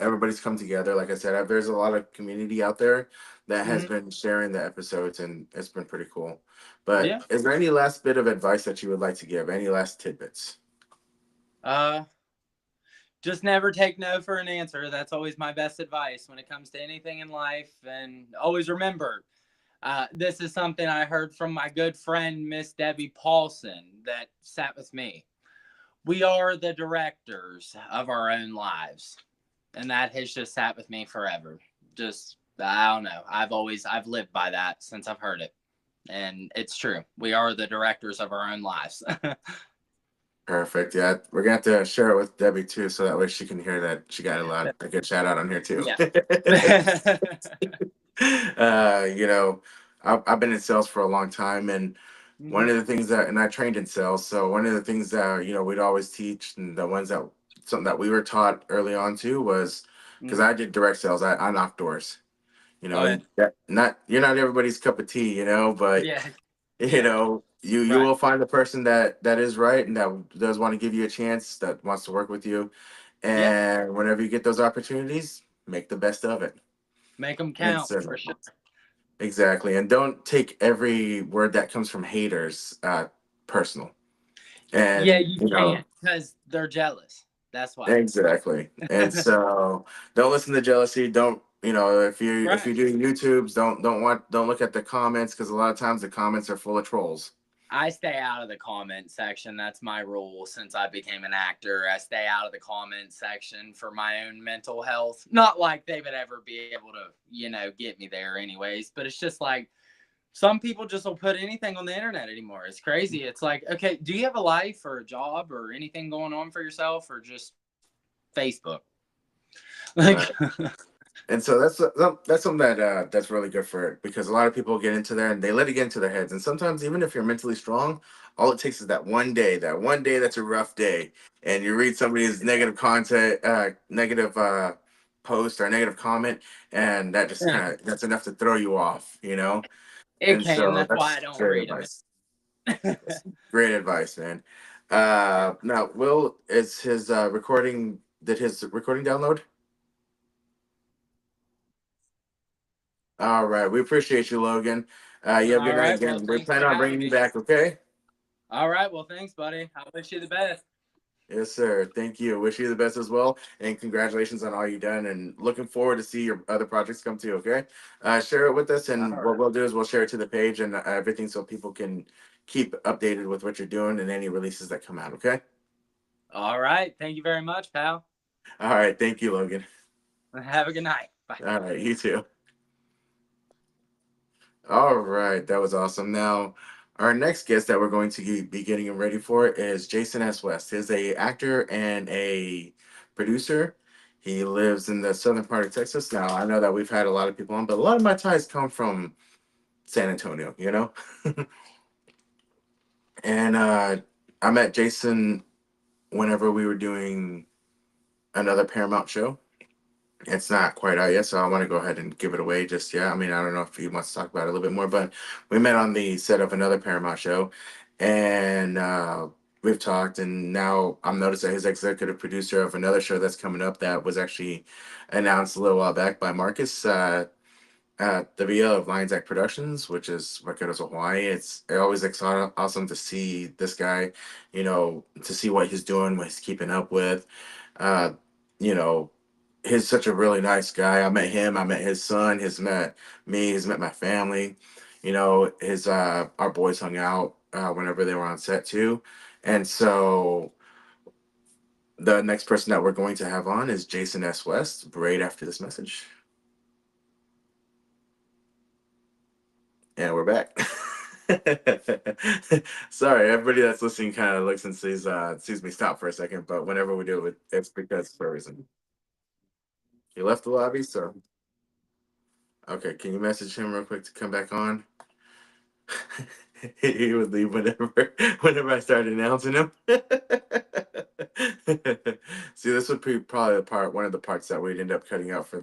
everybody's come together. Like I said, there's a lot of community out there that has Hmm. been sharing the episodes, and it's been pretty cool. But Yeah. is there any last bit of advice that you would like to give? Any last tidbits? Uh, just never take no for an answer. That's always my best advice when it comes to anything in life. And always remember, this is something I heard from my good friend, Miss Debbie Paulson, that sat with me. We are the directors of our own lives. And that has just sat with me forever. Just, I don't know. I've lived by that since I've heard it. And it's true. We are the directors of our own lives. Perfect. Yeah, we're gonna have to share it with Debbie too, so that way she can hear that she got a good shout out on here too. Yeah. You know, I've been in sales for a long time, and one Hmm. of the things and I trained in sales, so one of the things that we'd always teach, and the ones that something that we were taught early on too was because Hmm. I did direct sales, I knocked doors. Oh, yeah. Not you're not everybody's cup of tea, but Yeah. Yeah. you Right. will find the person that is right and that does want to give you a chance, that wants to work with you, Yeah. and whenever you get those opportunities, make the best of it. Make them And count so for sure. exactly, and don't take every word that comes from haters personal. Yeah, And you can't because they're jealous. That's why. exactly. And so don't listen to jealousy. Don't if Right. you do YouTubes, don't look at the comments, because a lot of times the comments are full of trolls. I stay out of the comment section. That's my rule since I became an actor. I stay out of the comment section for my own mental health. Not like they would ever be able to, get me there anyways, but it's just like some people just will put anything on the internet anymore. It's crazy. It's like, okay, do you have a life or a job or anything going on for yourself or just Facebook? Like, Right. And so that's something that's really good for it, because a lot of people get into there and they let it get into their heads. And sometimes, even if you're mentally strong, all it takes is that one day that's a rough day, and you read somebody's negative content, negative post or negative comment, and that just yeah, that's enough to throw you off. it And can. so That's why I that's don't great read them. advice. That's great advice, man. Now, Will, is his recording? Did his recording download? All right. We appreciate you, Logan. You have a good All night right. Well, again. We thanks plan for on having bringing you me. back, okay? All right. Well, thanks, buddy. I wish you the best. Yes, sir. Thank you. Wish you the best as well. And congratulations on all you've done. And looking forward to see your other projects come too, okay? Share it with us. All And what right. we'll do is we'll share it to the page and everything, so people can keep updated with what you're doing and any releases that come out, okay? All right. Thank you very much, pal. All right. Thank you, Logan. Have a good night. Bye. All right. You too. All right, that was awesome. Now, our next guest that we're going to be getting him ready for is Jason S. West. He's a actor and a producer. He lives in the southern part of Texas. Now, I know that we've had a lot of people on, but a lot of my ties come from San Antonio. And I met Jason whenever we were doing another Paramount show. It's not quite out yet, so I want to go ahead and give it away just yet. I mean, I don't know if he wants to talk about it a little bit more, but we met on the set of another Paramount show, and we've talked. And now I'm noticed that he's executive producer of another show that's coming up that was actually announced a little while back by Marcus at the VO of Lions Act Productions, which is Waikato, Hawaii. It's always awesome to see this guy, to see what he's doing, what he's keeping up with. Uh, you know, he's such a really nice guy. I met him, I met his son, he's met me, he's met my family. His our boys hung out whenever they were on set too. And so the next person that we're going to have on is Jason S. West, right after this message. And we're back. Sorry, everybody that's listening kind of looks and sees me stop for a second, but whenever we do it, it's because for a reason. He left the lobby, so okay. Can you message him real quick to come back on? He would leave whenever I started announcing him. See, this would be probably one of the parts that we'd end up cutting out for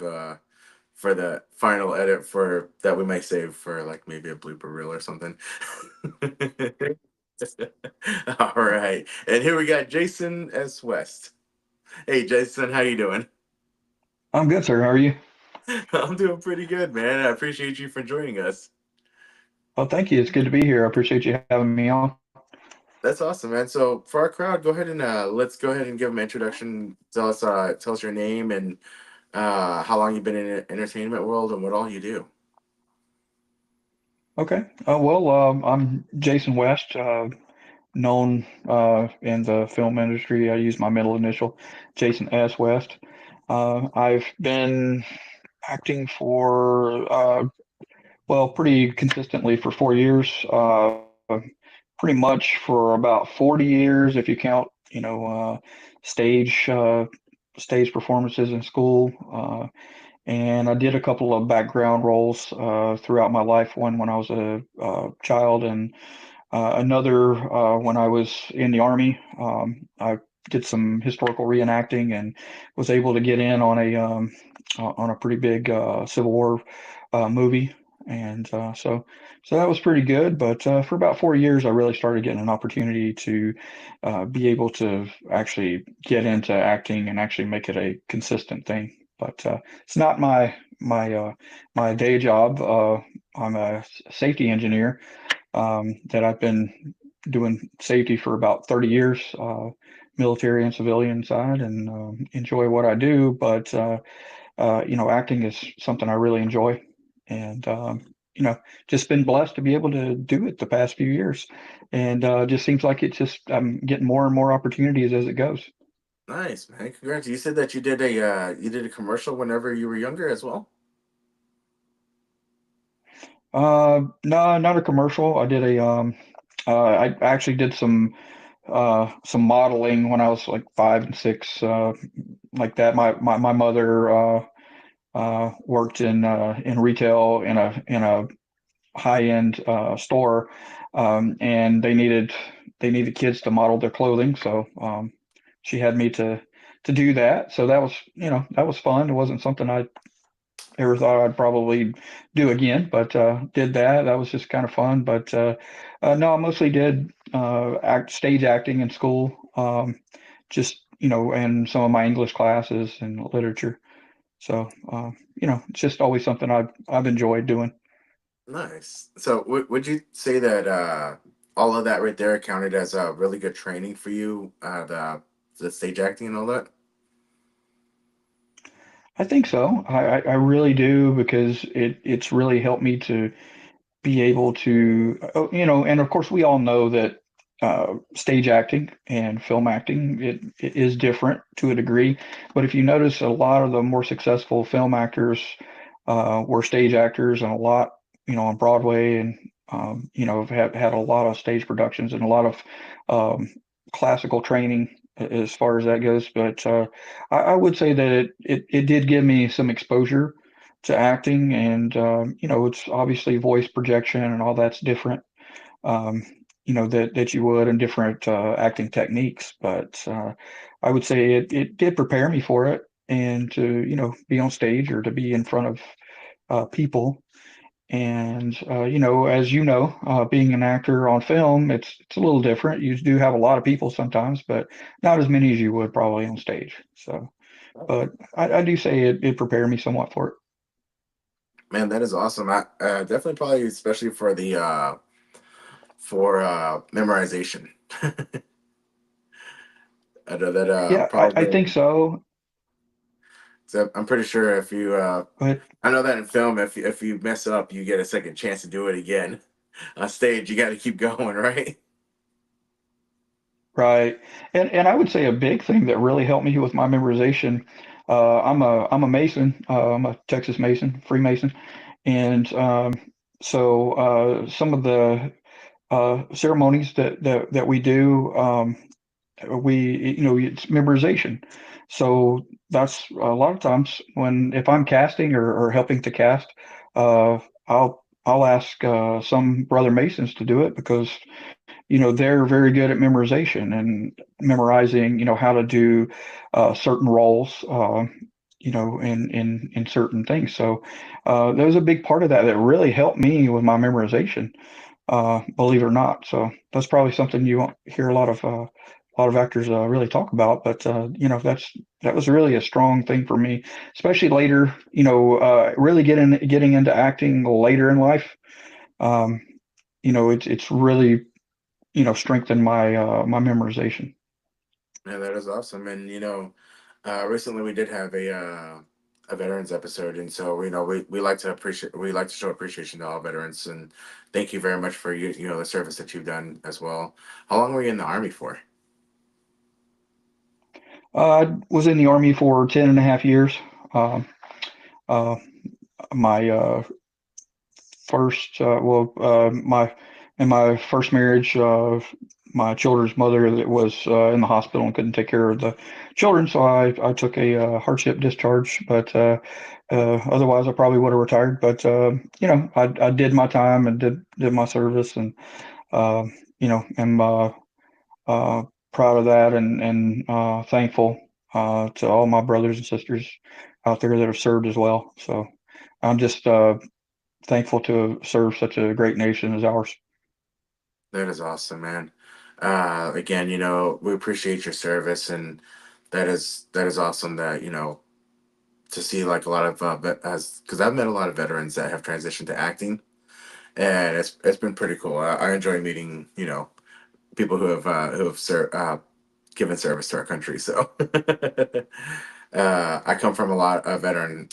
the final edit for that we might save for like maybe a blooper reel or something. All right, and here we got Jason S. West. Hey, Jason, how you doing? I'm good, sir. How are you? I'm doing pretty good, man. I appreciate you for joining us. Well, thank you. It's good to be here. I appreciate you having me on. That's awesome, man. So for our crowd, go ahead and let's go ahead and give them an introduction. Tell us your name and how long you've been in the entertainment world and what all you do. Okay. I'm Jason West, known in the film industry. I use my middle initial, Jason S. West. I've been acting for, pretty consistently for 4 years. Pretty much for about 40 years, if you count, stage stage performances in school. And I did a couple of background roles throughout my life. One when I was a child, and another when I was in the Army. I did some historical reenacting and was able to get in on a pretty big Civil War movie, and so that was pretty good. But for about 4 years, I really started getting an opportunity to be able to actually get into acting and actually make it a consistent thing. But it's not my day job. I'm a safety engineer that I've been doing safety for about 30 years, military and civilian side, and enjoy what I do. But acting is something I really enjoy, and just been blessed to be able to do it the past few years, and just seems like I'm getting more and more opportunities as it goes. Nice, man. Congrats. You said that you did a commercial whenever you were younger as well. No, not a commercial. I actually did some modeling when I was like 5 and 6, like that. My mother worked in retail in a high end store, and they needed kids to model their clothing, so she had me to do that. So that was fun. It wasn't something I ever thought I'd probably do again, but did that. That was just kind of fun. But no, I mostly did stage acting in school, just and some of my English classes and literature. So it's just always something I've enjoyed doing. Nice. So would you say that all of that right there counted as a really good training for you, the stage acting and all that? I think so. I really do, because it's really helped me to be able to, and of course we all know that stage acting and film acting, it is different to a degree. But if you notice, a lot of the more successful film actors were stage actors, and a lot, on Broadway, and have had a lot of stage productions and a lot of classical training as far as that goes. But I would say that it did give me some exposure to acting, and it's obviously voice projection and all that's different, um, that you would, and different acting techniques. But I would say it did prepare me for it, and to be on stage or to be in front of people. And as being an actor on film, it's a little different. You do have a lot of people sometimes, but not as many as you would probably on stage. So, Oh, but I do say it prepared me somewhat for it. man, that is awesome. I definitely probably especially for the for memorization. I know that Yeah, I probably think so. so I'm pretty sure if you But I know that in film if you mess up you get a second chance to do it again. On stage you got to keep going, right? right, and I would say a big thing that really helped me with my memorization. I'm a Mason. I'm a Texas Mason, Freemason, and so some of the ceremonies that we do. It's memorization. So that's a lot of times when if I'm casting or helping to cast, uh, I'll ask some brother Masons to do it because they're very good at memorization and memorizing how to do certain roles. In certain things. So there was a big part of that really helped me with my memorization, believe it or not. So that's probably something you won't hear a lot of actors really talk about. But that was really a strong thing for me, especially later. Really getting into acting later in life. Um, it's really strengthened my memorization. Yeah, that is awesome. And recently we did have a veterans episode, and so we like to show appreciation to all veterans, and thank you very much for the service that you've done as well. How long were you in the army for? I was in the Army for 10 and a half years. Uh, uh, my first, well, my in my first marriage, my children's mother that was in the hospital and couldn't take care of the children, so I took a hardship discharge. But otherwise, I probably would have retired. But I did my time and did my service, and uh, am uh, proud of that and thankful to all my brothers and sisters out there that have served as well. So I'm just thankful to serve such a great nation as ours. That is awesome, man. Again, we appreciate your service, and that is awesome that to see like a lot of as because I've met a lot of veterans that have transitioned to acting, and it's been pretty cool. I enjoy meeting people who have given service to our country. So I come from a lot of veteran,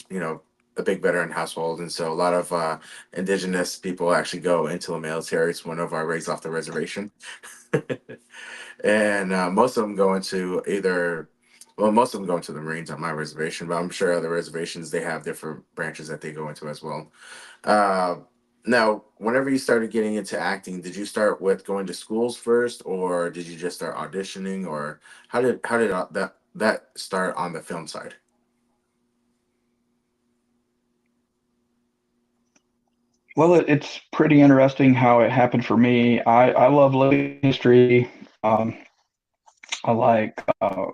a big veteran household, and so a lot of indigenous people actually go into the military. It's one of our raised off the reservation, and most of them go into most of them go into the Marines on my reservation, but I'm sure other reservations they have different branches that they go into as well. Uh, Now, whenever you started getting into acting, did you start with going to schools first, or did you just start auditioning, or how did that start on the film side? Well, it's pretty interesting how it happened for me. I love living history. Um, I like uh,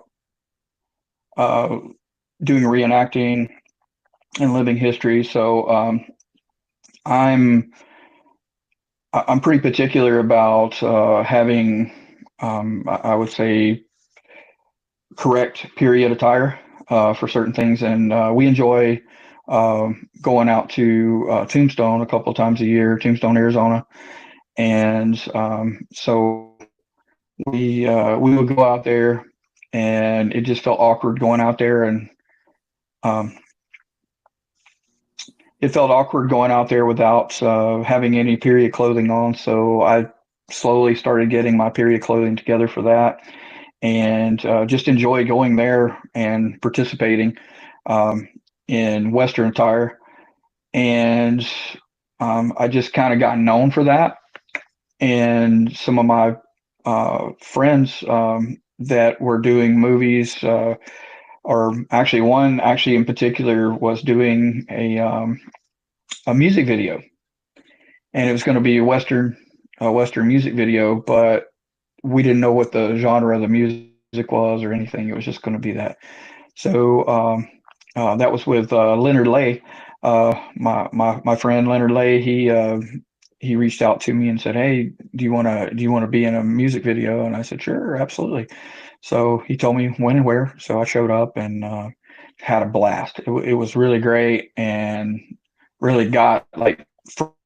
doing reenacting and living history. So I'm I'm pretty particular about having, I would say, correct period attire for certain things, and we enjoy going out to Tombstone a couple of times a year, Tombstone, Arizona, and so we would go out there, and it just felt awkward going out there, and um, it felt awkward going out there without having any period clothing on. So I slowly started getting my period clothing together for that, and just enjoy going there and participating um, in Western attire. And I just kind of got known for that. And some of my friends that were doing movies, or actually one actually in particular was doing a music video, and it was going to be a Western music video, but we didn't know what the genre of the music was or anything. It was just going to be that. So that was with Leonard Lay, my friend Leonard Lay. He reached out to me and said, "Hey, do you want to be in a music video?" And I said, "Sure, absolutely." So he told me when and where. So I showed up and had a blast. It was really great and really got like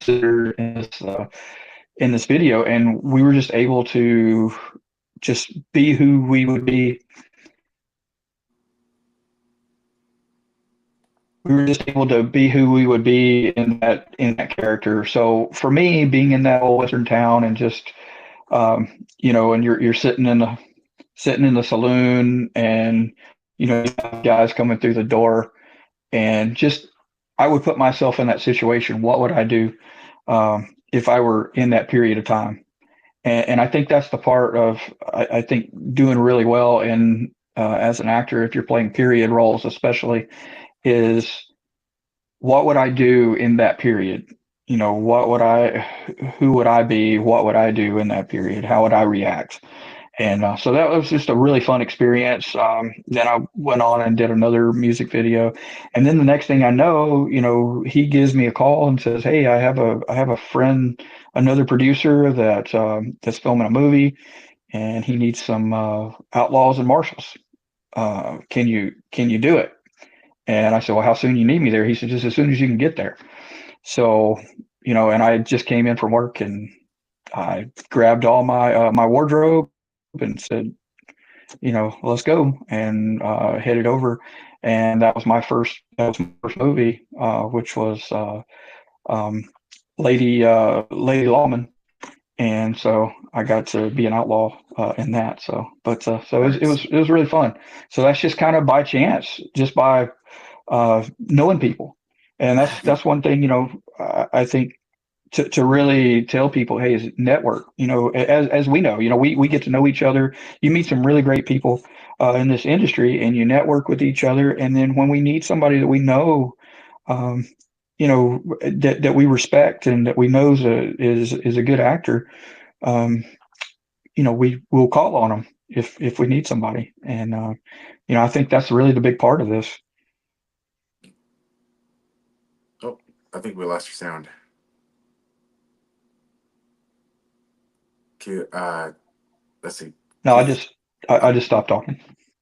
in this video, and we were just able to just be who we would be. We were just able to be who we would be in that character. So for me, being in that old western town and just and you're sitting in the saloon, and you have guys coming through the door, and just I would put myself in that situation. What would I do if I were in that period of time? And I think that's the part of I think doing really well in as an actor, if you're playing period roles, especially, is what would I do in that period? You know, who would I be? What would I do in that period? How would I react? And so that was just a really fun experience. Then I went on and did another music video, and then the next thing I know, you know, he gives me a call and says, "Hey, I have a friend, another producer that's filming a movie, and he needs some outlaws and marshals. Can you do it?" And I said, "Well, how soon you need me there?" He said, "Just as soon as you can get there." So, you know, and I just came in from work and I grabbed all my wardrobe and said, you know, let's go, and headed over. And that was my first movie, which was um, Lady Lawman. And so I got to be an outlaw in that. So, but so Nice. it was really fun. So that's just kind of by chance, just by knowing people, and that's one thing. You know, I think to really tell people, hey, is network. You know, as we know, you know, we get to know each other. You meet some really great people in this industry, and you network with each other. And then when we need somebody that we know, um, you know, that we respect and that we know is a good actor, um, you know, we will call on them if we need somebody. And you know, I think that's really the big part of this. Oh, I think we lost your sound. Q, let's see. No, Can you? I Oh, just stopped talking.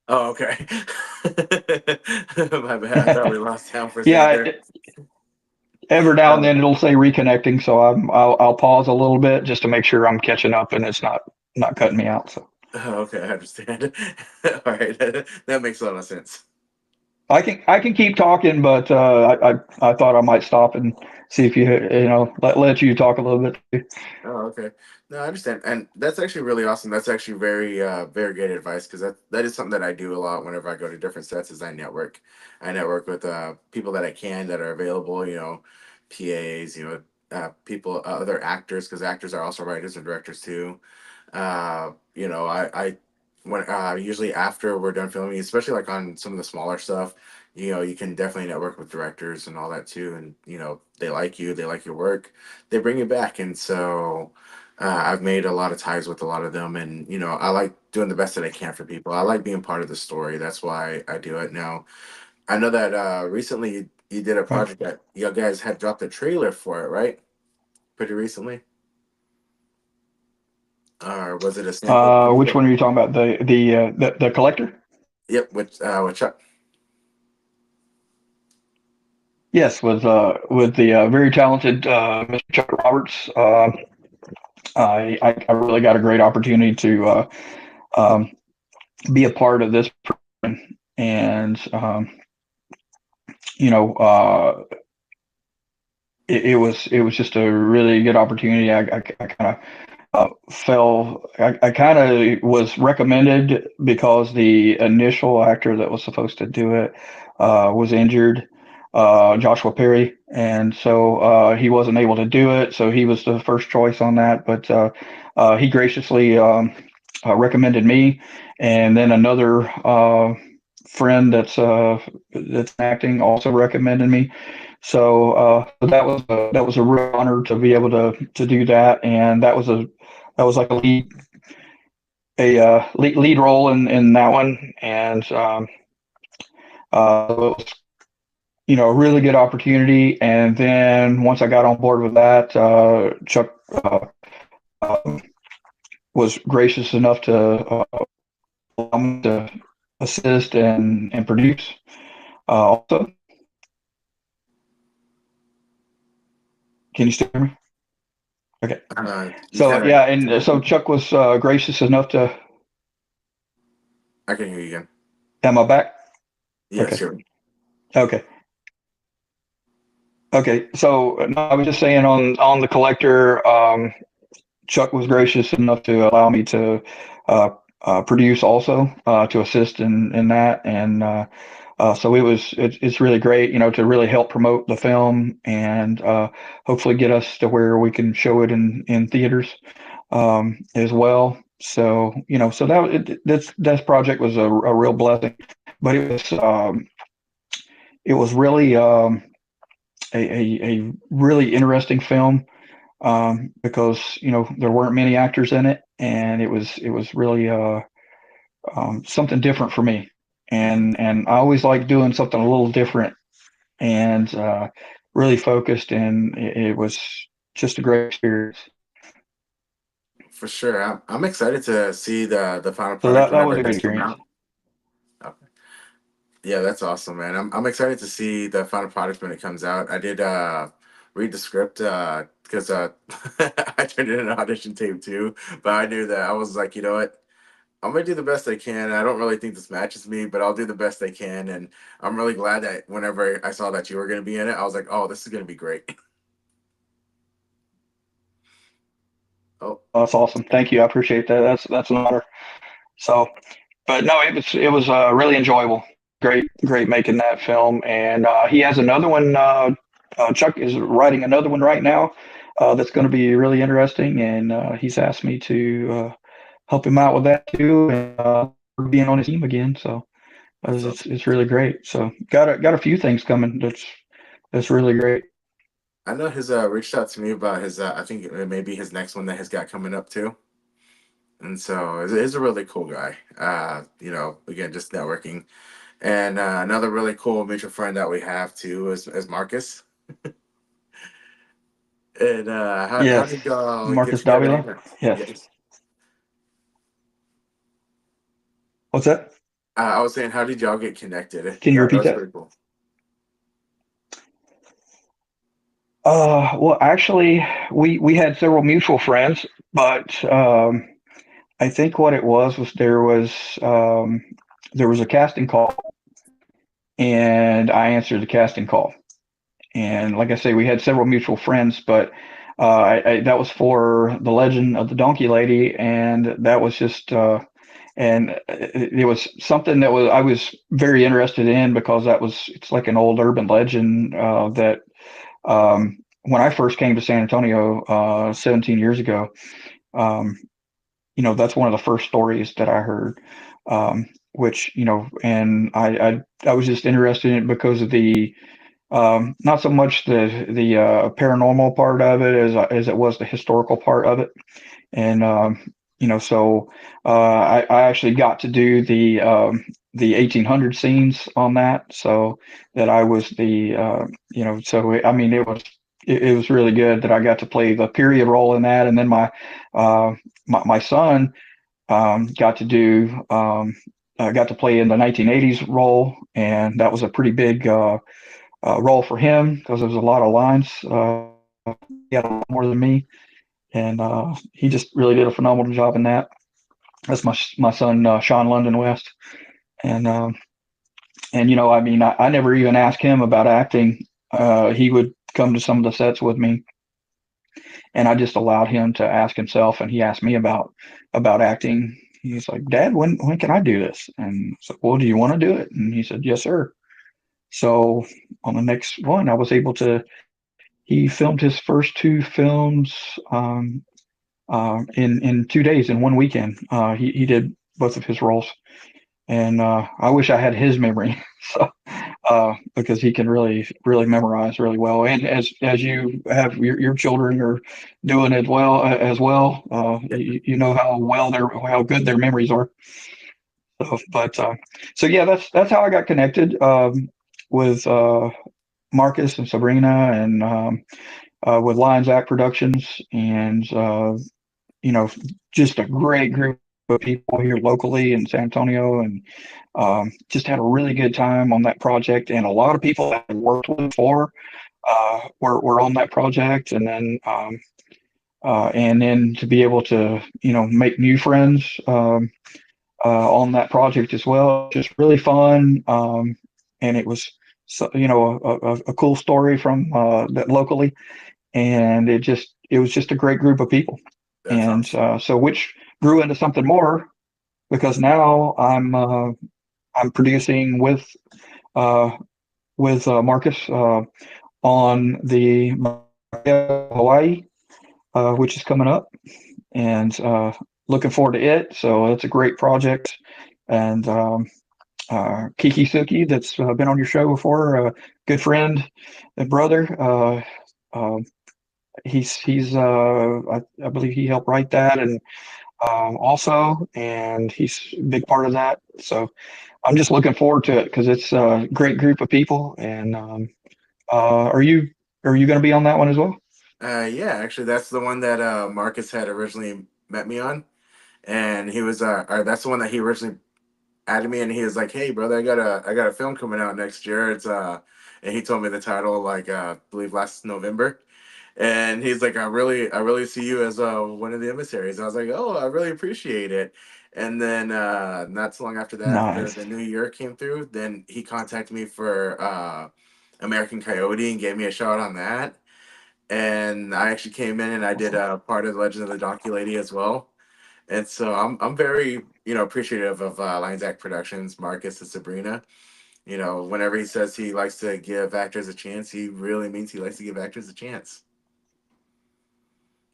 oh, okay. My bad. I thought we lost sound for a second Yeah, there. every now and Oh, then it'll say reconnecting, so I'll pause a little bit just to make sure I'm catching up and it's not cutting me out. So oh, okay, I understand. All right, that makes a lot of sense. I can keep talking, but I thought I might stop and see if you know let you talk a little bit too. Oh, okay. No, I understand, and that's actually really awesome. That's actually very good advice because that is something that I do a lot whenever I go to different sets. Is I network. I network with people that I can that are available. You know, PAs. You know, people, other actors because actors are also writers and directors too. You know, I when usually after we're done filming, especially like on some of the smaller stuff, you know, you can definitely network with directors and all that too. And you know, they like you, they like your work, they bring you back, and so I've made a lot of ties with a lot of them, and you know, I like doing the best that I can for people. I like being part of the story. That's why I do it. Now, I know that recently you did a Right. project that you guys had dropped a trailer for it, right? Pretty recently, or was it a sample? Which one are you talking about? The collector? Yep, with Chuck. Yes, with the very talented Mr. Chuck Roberts. I really got a great opportunity to um, be a part of this, and you know, it was just a really good opportunity. I kind of I kind of was recommended because the initial actor that was supposed to do it was injured, Joshua Perry, and so he wasn't able to do it. So he was the first choice on that, but he graciously recommended me, and then another friend that's acting also recommended me. So that was a real honor to be able to do that, and that was like lead role in that one, and it was you know a really good opportunity. And then once I got on board with that, Chuck um, was gracious enough to allow me to assist and produce. Also, can you still hear me? Okay. You So kind of. yeah, and so Chuck was gracious enough to. I can hear you again. Am I back? Yeah, Okay. sure. Okay. Okay. So no, I was just saying on the collector. Chuck was gracious enough to allow me to uh, produce also to assist in that, and so it's really great, you know, to really help promote the film and hopefully get us to where we can show it in theaters. as well. So so this project was a real blessing, but it was really a really interesting film, because there weren't many actors in it, and it was really something different for me, Mhm. and I always like doing something a little different, and really focused, and it was just a great experience. For sure. I'm excited to see the final So product that whenever was a it great does come experience. out. Okay. Yeah, that's awesome, man. I'm excited to see the final product when it comes out. I did read the script because I turned in an audition tape too, but I knew that I was like, you know what? I'm gonna do the best I can. I don't really think this matches me, but I'll do the best I can. And I'm really glad that whenever I saw that you were gonna be in it, I was like, oh, this is gonna be great. Oh, That's awesome. Thank you. I appreciate that. That's an honor. So, but no, it was really enjoyable. Great making that film, and he has another one. Chuck is writing another one right now. That's going to be really interesting, and he's asked me to help him out with that too, and being on his team again. So that's awesome. it's really great. So got a few things coming. That's really great. I know his reached out to me about his I think it may be his next one that he's got coming up too. And so he's a really cool guy. Again, just networking. And another really cool mutual friend that we have too is Marcus. And how Yes, did y'all get Marcus together Davila. again? Yes. Yes. What's that? I was saying, how did y'all get connected? Can you That repeat was that? pretty cool. Well, actually, we had several mutual friends, but I think what it was there was a casting call, and I answered the casting call. And like I say, we had several mutual friends, but that was for The Legend of the Donkey Lady, and that was just and it was something that was I was very interested in, because it's like an old urban legend that when I first came to San Antonio 17 years ago, um, that's one of the first stories that I heard, which and I was just interested in it because of the not so much the paranormal part of it as it was the historical part of it, and so I actually got to do the 1800 scenes on that, so that I was the so I mean it was really good that I got to play the period role in that, and then my son got to play in the 1980s role, and that was a pretty big role for him because there was a lot of lines. He had a lot more than me, and he just really did a phenomenal job in that. That's my son Sean London West, and I mean I never even asked him about acting. He would come to some of the sets with me, and I just allowed him to ask himself, and he asked me about acting. He's like, Dad, when can I do this? And I said, well, do you want to do it? And he said, yes, sir. So on the next one, I was able to. He filmed his first two films in 2 days, in one weekend. He did both of his roles, and I wish I had his memory, so because he can really memorize really well. And as you have your children are doing as well, Yeah, you know how good their memories are. So yeah, that's how I got connected with Marcus and Sabrina, and with Lions Act Productions, and just a great group of people here locally in San Antonio, and just had a really good time on that project. And a lot of people that I worked with before were on that project, and then to be able to make new friends on that project as well, just really fun. And it was a cool story from that locally, and it was just a great group of people, that's and awesome. so which grew into something more, because now I'm producing uh, with Marcus on the Hawaii, which is coming up, and looking forward to it. So it's a great project. And Kiki Suki, that's been on your show before, a good friend and brother. Uh, I believe he helped write that, and also, and he's a big part of that. So I'm just looking forward to it because it's a great group of people. And are you going to be on that one as well? Yeah, actually, that's the one that Marcus had originally met me on, and he was or that's the one that he originally added me, and he was like, "Hey, brother, I got a film coming out next year. It's and he told me the title like I believe last November, and he's like, I really see you as one of the emissaries. I was like, oh, I really appreciate it. And then not so long after that, after Nice. the new year came through, then he contacted me for American Coyote and gave me a shot on that. And I actually came in and I did Awesome. part of the Legend of the Donkey Lady as well. And so I'm very appreciative of Lions Act Productions, Marcus and Sabrina. Whenever he says he likes to give actors a chance, he really means he likes to give actors a chance.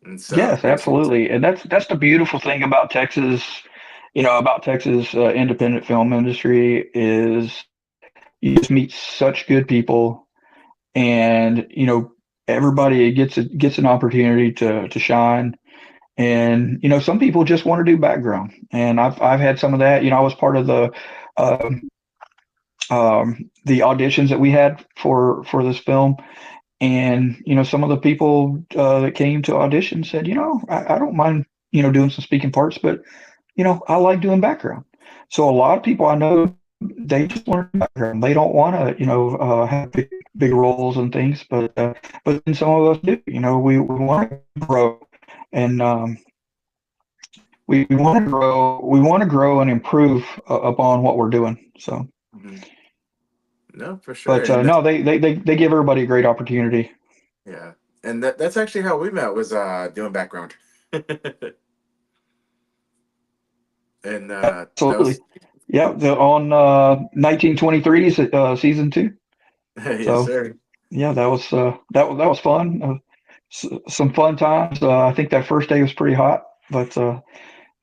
And so I'm Yes, grateful to. absolutely. And that's the beautiful thing about Texas, about Texas independent film industry is you just meet such good people, and everybody gets an opportunity to shine. And some people just want to do background, and I've had some of that. I was part of um, the auditions that we had for this film. And some of the people that came to audition said, I don't mind doing some speaking parts, but I like doing background. So a lot of people I know, they just want to do background. They don't want to have big roles and things, but then some of us do. We want to grow, and we want to grow. We want to grow and improve upon what we're doing. So, Mhm. No, for sure. but And no, they give everybody a great opportunity. yeah, and that's actually how we met was doing background. And that Absolutely. was Yeah, on 1923's season 2. yes, So sir. yeah, that was fun. Some fun times. I think that first day was pretty hot, but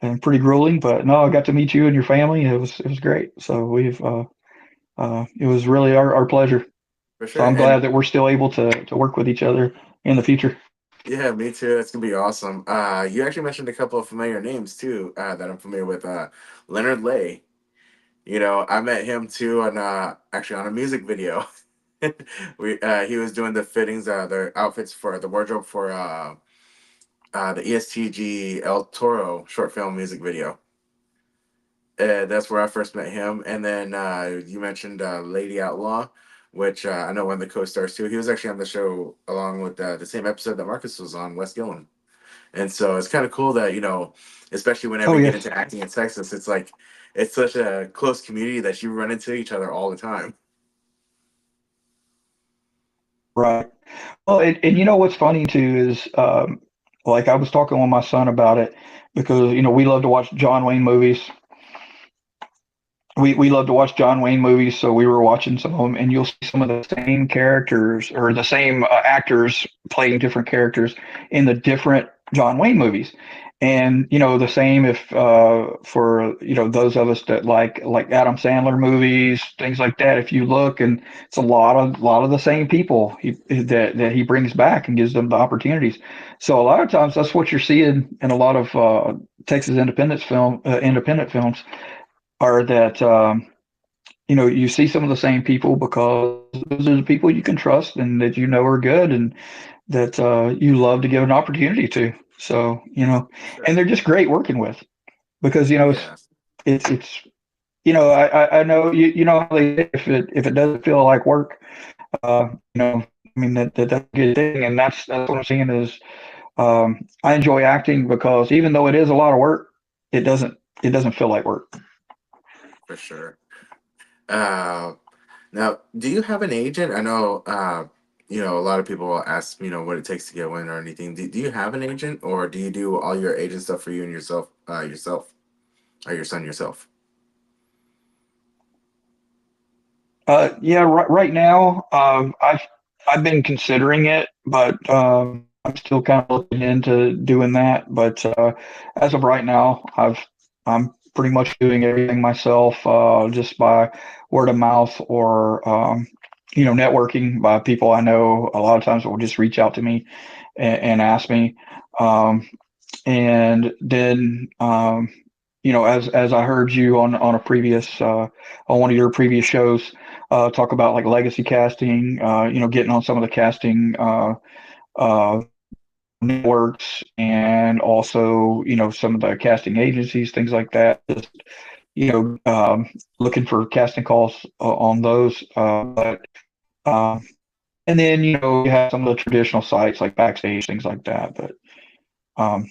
and pretty grueling. But no, I got to meet you and your family. It was great. So it was really our pleasure. For So sure. I'm glad And that we're still able to work with each other in the future. yeah, me too. That's gonna be awesome. You actually mentioned a couple of familiar names too that I'm familiar with. Leonard Lay. I met him too on actually on a music video. He was doing the fittings, the outfits for the wardrobe for the ESTG El Toro short film music video. That's where I first met him. And then you mentioned Lady Outlaw, which I know one of the co-stars too. He was actually on the show along with the same episode that Marcus was on, West Gillen. And so it's kind of cool that especially whenever Oh you get yes, into acting in Texas, it's like it's such a close community that you run into each other all the time. right. Well, and what's funny too is like I was talking with my son about it because we love to watch John Wayne movies. We love to watch John Wayne movies, so we were watching some of them, and you'll see some of the same characters or the same actors playing different characters in the different John Wayne movies. And the same if for those of us that like Adam Sandler movies, things like that. If you look, and it's a lot of the same people that he brings back and gives them the opportunities. So a lot of times that's what you're seeing in a lot of Texas independent films are that you see some of the same people because those are the people you can trust and that are good and that you love to give an opportunity to. So and Sure. they're just great working with because Yeah. it's I know how if it doesn't feel like work, I mean that's a good thing, and that's what I'm saying is I enjoy acting because even though it is a lot of work, it doesn't feel like work. For sure. Uh, Now, do you have an agent? I know, a lot of people will ask, what it takes to get one or anything. Do you have an agent, or do you do all your agent stuff for you and yourself, or your son yourself? Yeah, right now, I've been considering it, but I'm still kind of looking into doing that, but as of right now, I'm pretty much doing everything myself, just by word of mouth or networking by people I know. A lot of times will just reach out to me and ask me, um, and then as I heard you on a previous on one of your previous shows talk about like legacy casting, getting on some of the casting uh, networks, and also some of the casting agencies, things like that. Just looking for casting calls on those, but and then you have some of the traditional sites like Backstage, things like that. Um,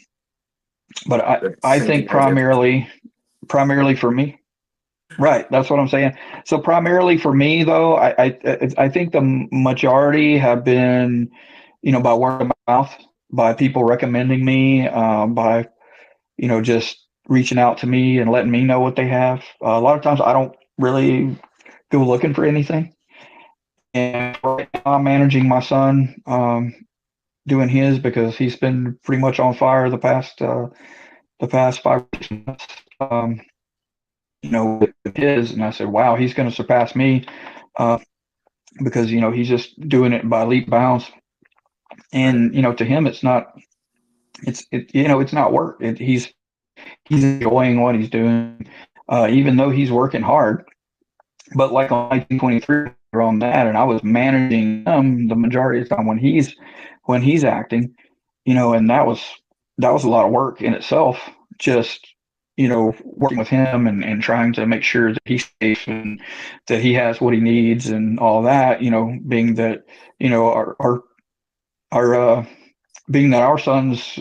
but I The I same think thing I did. primarily for me. Right, that's what I'm saying. So primarily for me, though, I think the majority have been, by word of mouth, by people recommending me, by just reaching out to me and letting me know what they have. A lot of times I don't really go looking for anything, and right now I'm managing my son, doing his because he's been pretty much on fire the past 5 months. Um, with his, and I said, wow, he's going to surpass me, uh, because he's just doing it by leap bounds, Right. and to him it's not work. He's enjoying what he's doing, even though he's working hard. But like on 1923, on that, and I was managing him the majority of the time when he's acting, and that was a lot of work in itself. Just working with him and trying to make sure that he's safe and that he has what he needs and all that. Being that our being that our sons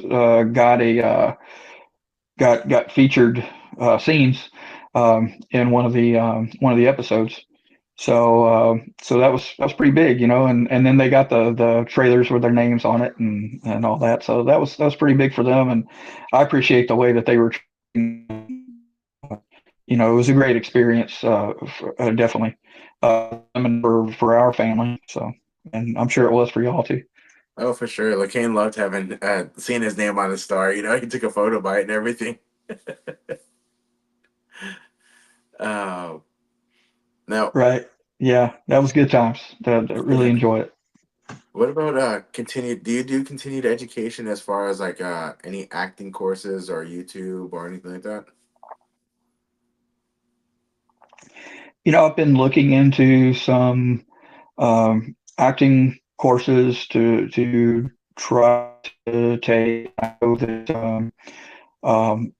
got featured scenes in one of the episodes. So that was pretty big, and then they got the trailers with their names on it and all that. So that was pretty big for them, and I appreciate the way that they were. It was a great experience, definitely, and for our family. So, and I'm sure it was for y'all too. Oh, for sure. LaCane loved having seeing his name on the star. He took a photo by it and everything. Uh, Now, Right? Yeah, that was good times. That really enjoy it. what about continued? Do you do continued education as far as like any acting courses or YouTube or anything like that? I've been looking into some acting courses to try to take. Um,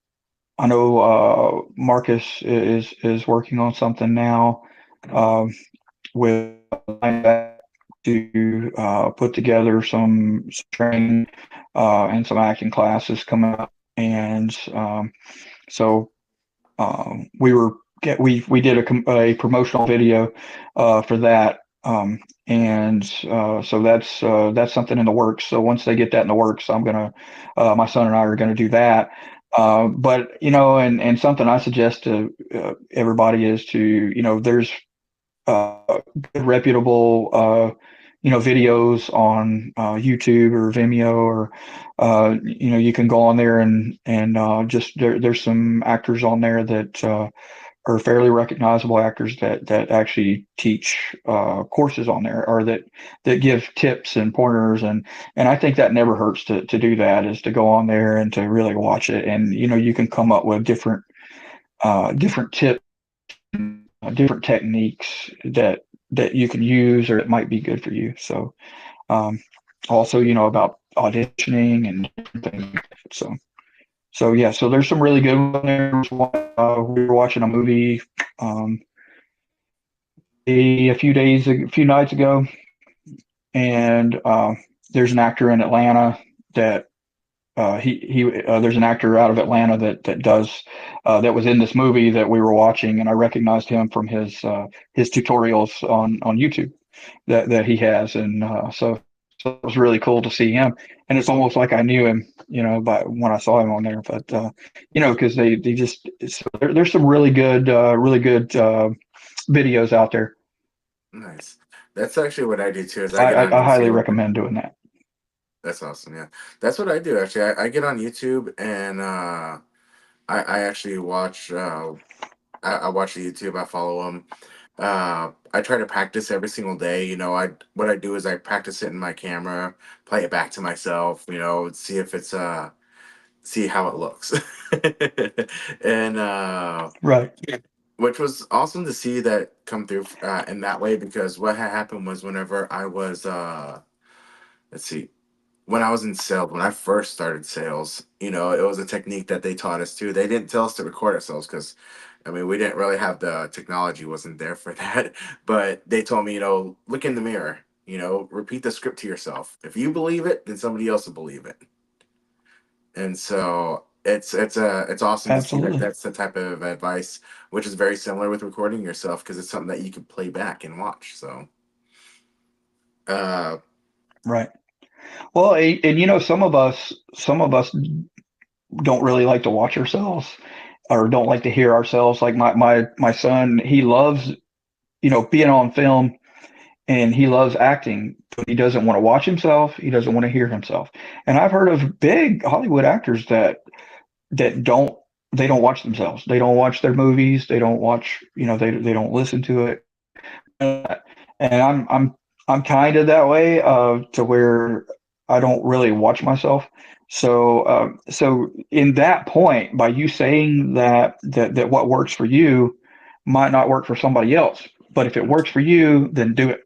I know Marcus is working on something now, um, with to put together some training and some acting classes coming up, and so we did a promotional video for that, and so that's something in the works. So once they get that in the works, my son and I are gonna do that. But and something I suggest to everybody is to there's good reputable videos on YouTube or Vimeo, or you can go on there and just there's some actors on there that are fairly recognizable actors that actually teach courses on there, or that give tips and pointers, and I think that never hurts to do that, is to go on there and to really watch it, and you can come up with different tips, different techniques that you can use or it might be good for you. So also about auditioning and different things like that. So yeah, so there's some really good ones there. We were watching a movie um, a few nights ago, and there's an actor in Atlanta that there's an actor out of Atlanta that was in this movie that we were watching, and I recognized him from his tutorials on YouTube that he has, and so it was really cool to see him, and it's almost like I knew him, by when I saw him on there. But because they just there's some really good videos out there. Nice. That's actually what I do too. Is I get I on highly YouTube. recommend doing that. That's awesome. Yeah, that's what I do actually. I get on YouTube and I actually watch. I watch the YouTube. I follow them. I try to practice every single day. You know, I what I do is I practice it in my camera, play it back to myself. You know, see if it's see how it looks, and Right. which was awesome to see that come through in that way because what had happened was whenever I was let's see when I was in sales, when I first started sales, you know, it was a technique that they taught us too. They didn't tell us to record ourselves because, I mean, we didn't really have the technology wasn't there for that. But they told me, you know, look in the mirror, you know, repeat the script to yourself. If you believe it, then somebody else will believe it. And so it's awesome to see that Absolutely. that's the type of advice, which is very similar with recording yourself because it's something that you can play back and watch. So, uh, Right. Well, and you know, some of us don't really like to watch ourselves or don't like to hear ourselves. Like my son, he loves, you know, being on film and he loves acting, but he doesn't want to watch himself. He doesn't want to hear himself. And I've heard of big Hollywood actors that they don't watch themselves. They don't watch their movies. They don't watch, you know, they don't listen to it. And I'm kind of that way, to where I don't really watch myself. So, so in that point, by you saying that what works for you might not work for somebody else, but if it works for you, then do it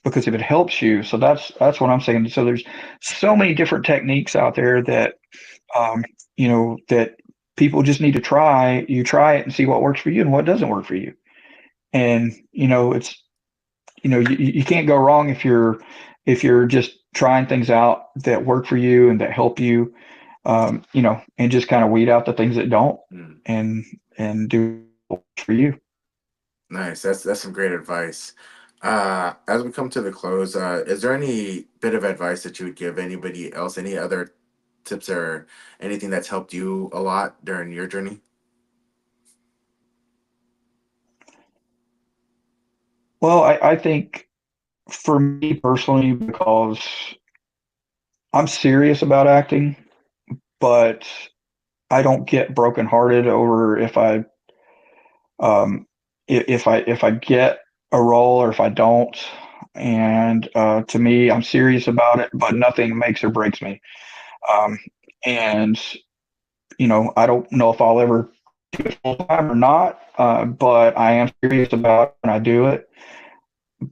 because if it helps you. So that's what I'm saying. So there's so many different techniques out there that, um, you know, that people just need to try. You try it and see what works for you and what doesn't work for you. And you know, it's you know you can't go wrong if you're just trying things out that work for you and that help you, you know, and just kind of weed out the things that don't, mm. and do what works for you. Nice. That's some great advice. As we come to the close, is there any bit of advice that you would give anybody else? Any other tips or anything that's helped you a lot during your journey? Well, I think for me personally, because I'm serious about acting, but I don't get brokenhearted over um, if I get a role or if I don't. And to me, I'm serious about it, but nothing makes or breaks me. Um, and you know, I don't know if I'll ever do it full time or not, but I am serious about it and I do it.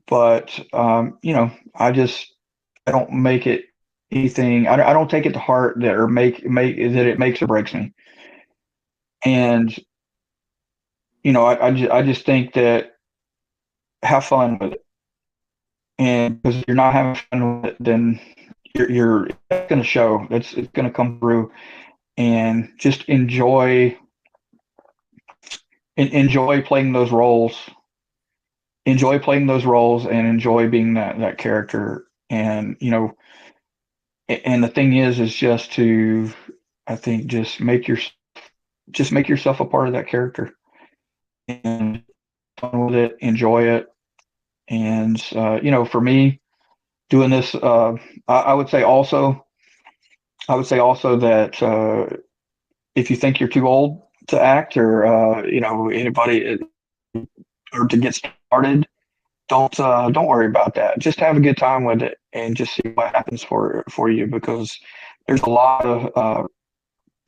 But you know, I don't make it anything. I don't take it to heart that or make that it makes or breaks me. And you know, I just think that have fun with it. And because if you're not having fun with it, then you're it's going to show. It's going to come through. And just enjoy playing those roles. Enjoy playing those roles and enjoy being that character. And you know, and the thing is just to I think just make yourself a part of that character and fun with it, enjoy it. And you know, for me, doing this, I would say also that if you think you're too old to act or you know anybody or to get started, don't worry about that. Just have a good time with it and just see what happens for you because there's a lot of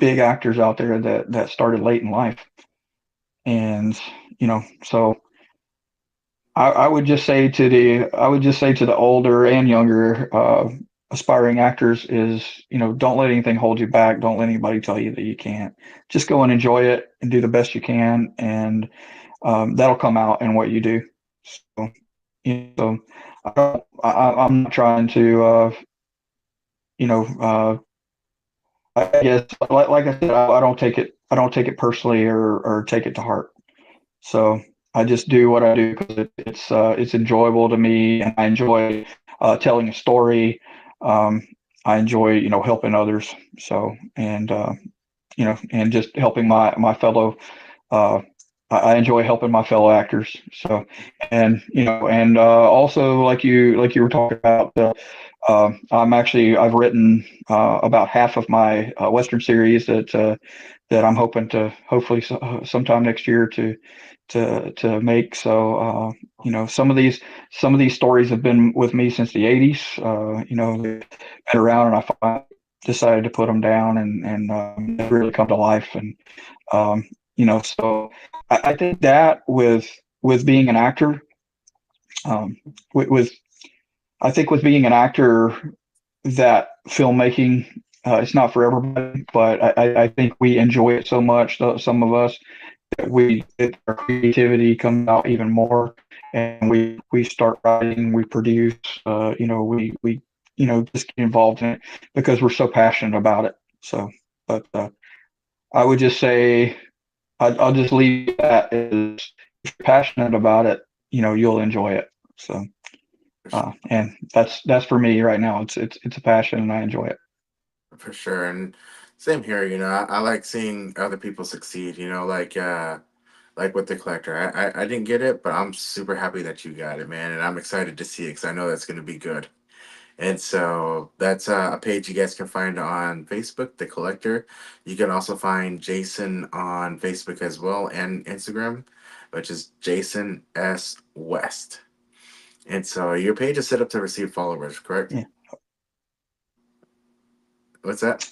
big actors out there that started late in life, and you know, so I would just say to the older and younger aspiring actors is, you know, don't let anything hold you back. Don't let anybody tell you that you can't. Just go and enjoy it and do the best you can, and that'll come out in what you do. So, you know, I'm not trying to, you know, I guess like I said, I don't take it personally or take it to heart. So I just do what I do because it's enjoyable to me, and I enjoy telling a story. Um, I enjoy you know helping others. So and you know and just helping my fellow. Uh, I enjoy helping my fellow actors. So and you know and also like you were talking about I've written about half of my Western series that I'm hoping to hopefully sometime next year to make. So some of these stories have been with me since the '80s. They've been around, and I finally decided to put them down and they really come to life. And so I think that with being an actor, with I think with being an actor, that filmmaking it's not for everybody, but I think we enjoy it so much. Some of us that our creativity comes out even more, and we start writing, we produce, we just get involved in it because we're so passionate about it. So, but I would just say I'll just leave that as if you're passionate about it, you'll enjoy it. So. And that's for me right now. It's a passion, and I enjoy it. For sure. And same here, I like seeing other people succeed, like with the collector. I didn't get it, but I'm super happy that you got it, man. And I'm excited to see it because I know that's going to be good. And so that's a page you guys can find on Facebook, The Collector. You can also find Jason on Facebook as well and Instagram, which is Jason S. West. And so your page is set up to receive followers, correct? Yeah. What's that?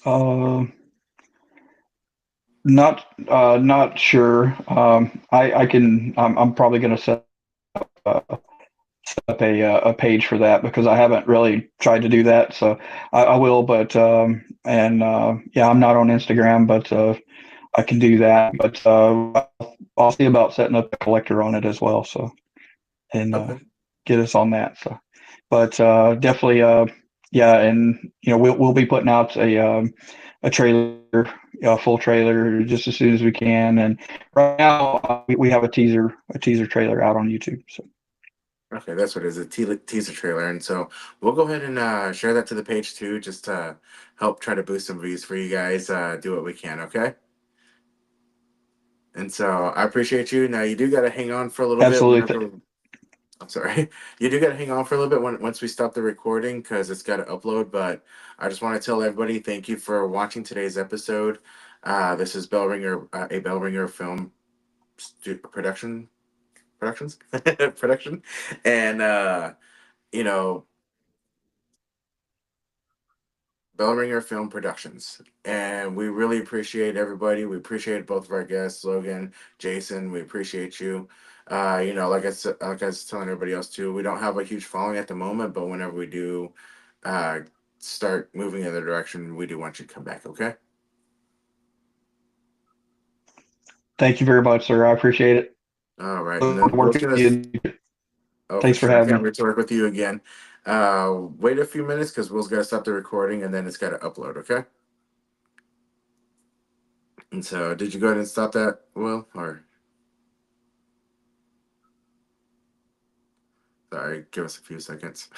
Not sure. I'm probably going to uh, set up a page for that because I haven't really tried to do that. So I will, but yeah, I'm not on Instagram, but I can do that. But I'll see about setting up a collector on it as well. So and Okay. get us on that. So, but definitely, yeah, and we'll be putting out a trailer, a full trailer, just as soon as we can. And right now, we have a teaser trailer out on YouTube. So. Okay, that's what it is, a teaser trailer. And so we'll go ahead and share that to the page too, just to help try to boost some views for you guys. Do what we can, okay? And so I appreciate you. Now you do got to hang on for a little bit Absolutely. whenever. I'm sorry. You do got to hang on for a little bit once we stop the recording because it's got to upload. But I just want to tell everybody thank you for watching today's episode. This is Bell Ringer, a Bell Ringer film productions production, and you know Bell Ringer Film Productions. And we really appreciate everybody. We appreciate both of our guests, Logan, Jason. We appreciate you. Like I was telling everybody else too, we don't have a huge following at the moment, but whenever we do uh, start moving in the direction, we do want you to come back, okay? Thank you very much, sir. I appreciate it. All right. And then we'll Working with you. oh, for Thanks for sure. I having can't me. wait to work with you again. Wait a few minutes because Will's got to stop the recording and then it's got to upload, okay? And so, did you go ahead and stop that, Will? Or sorry, give us a few seconds.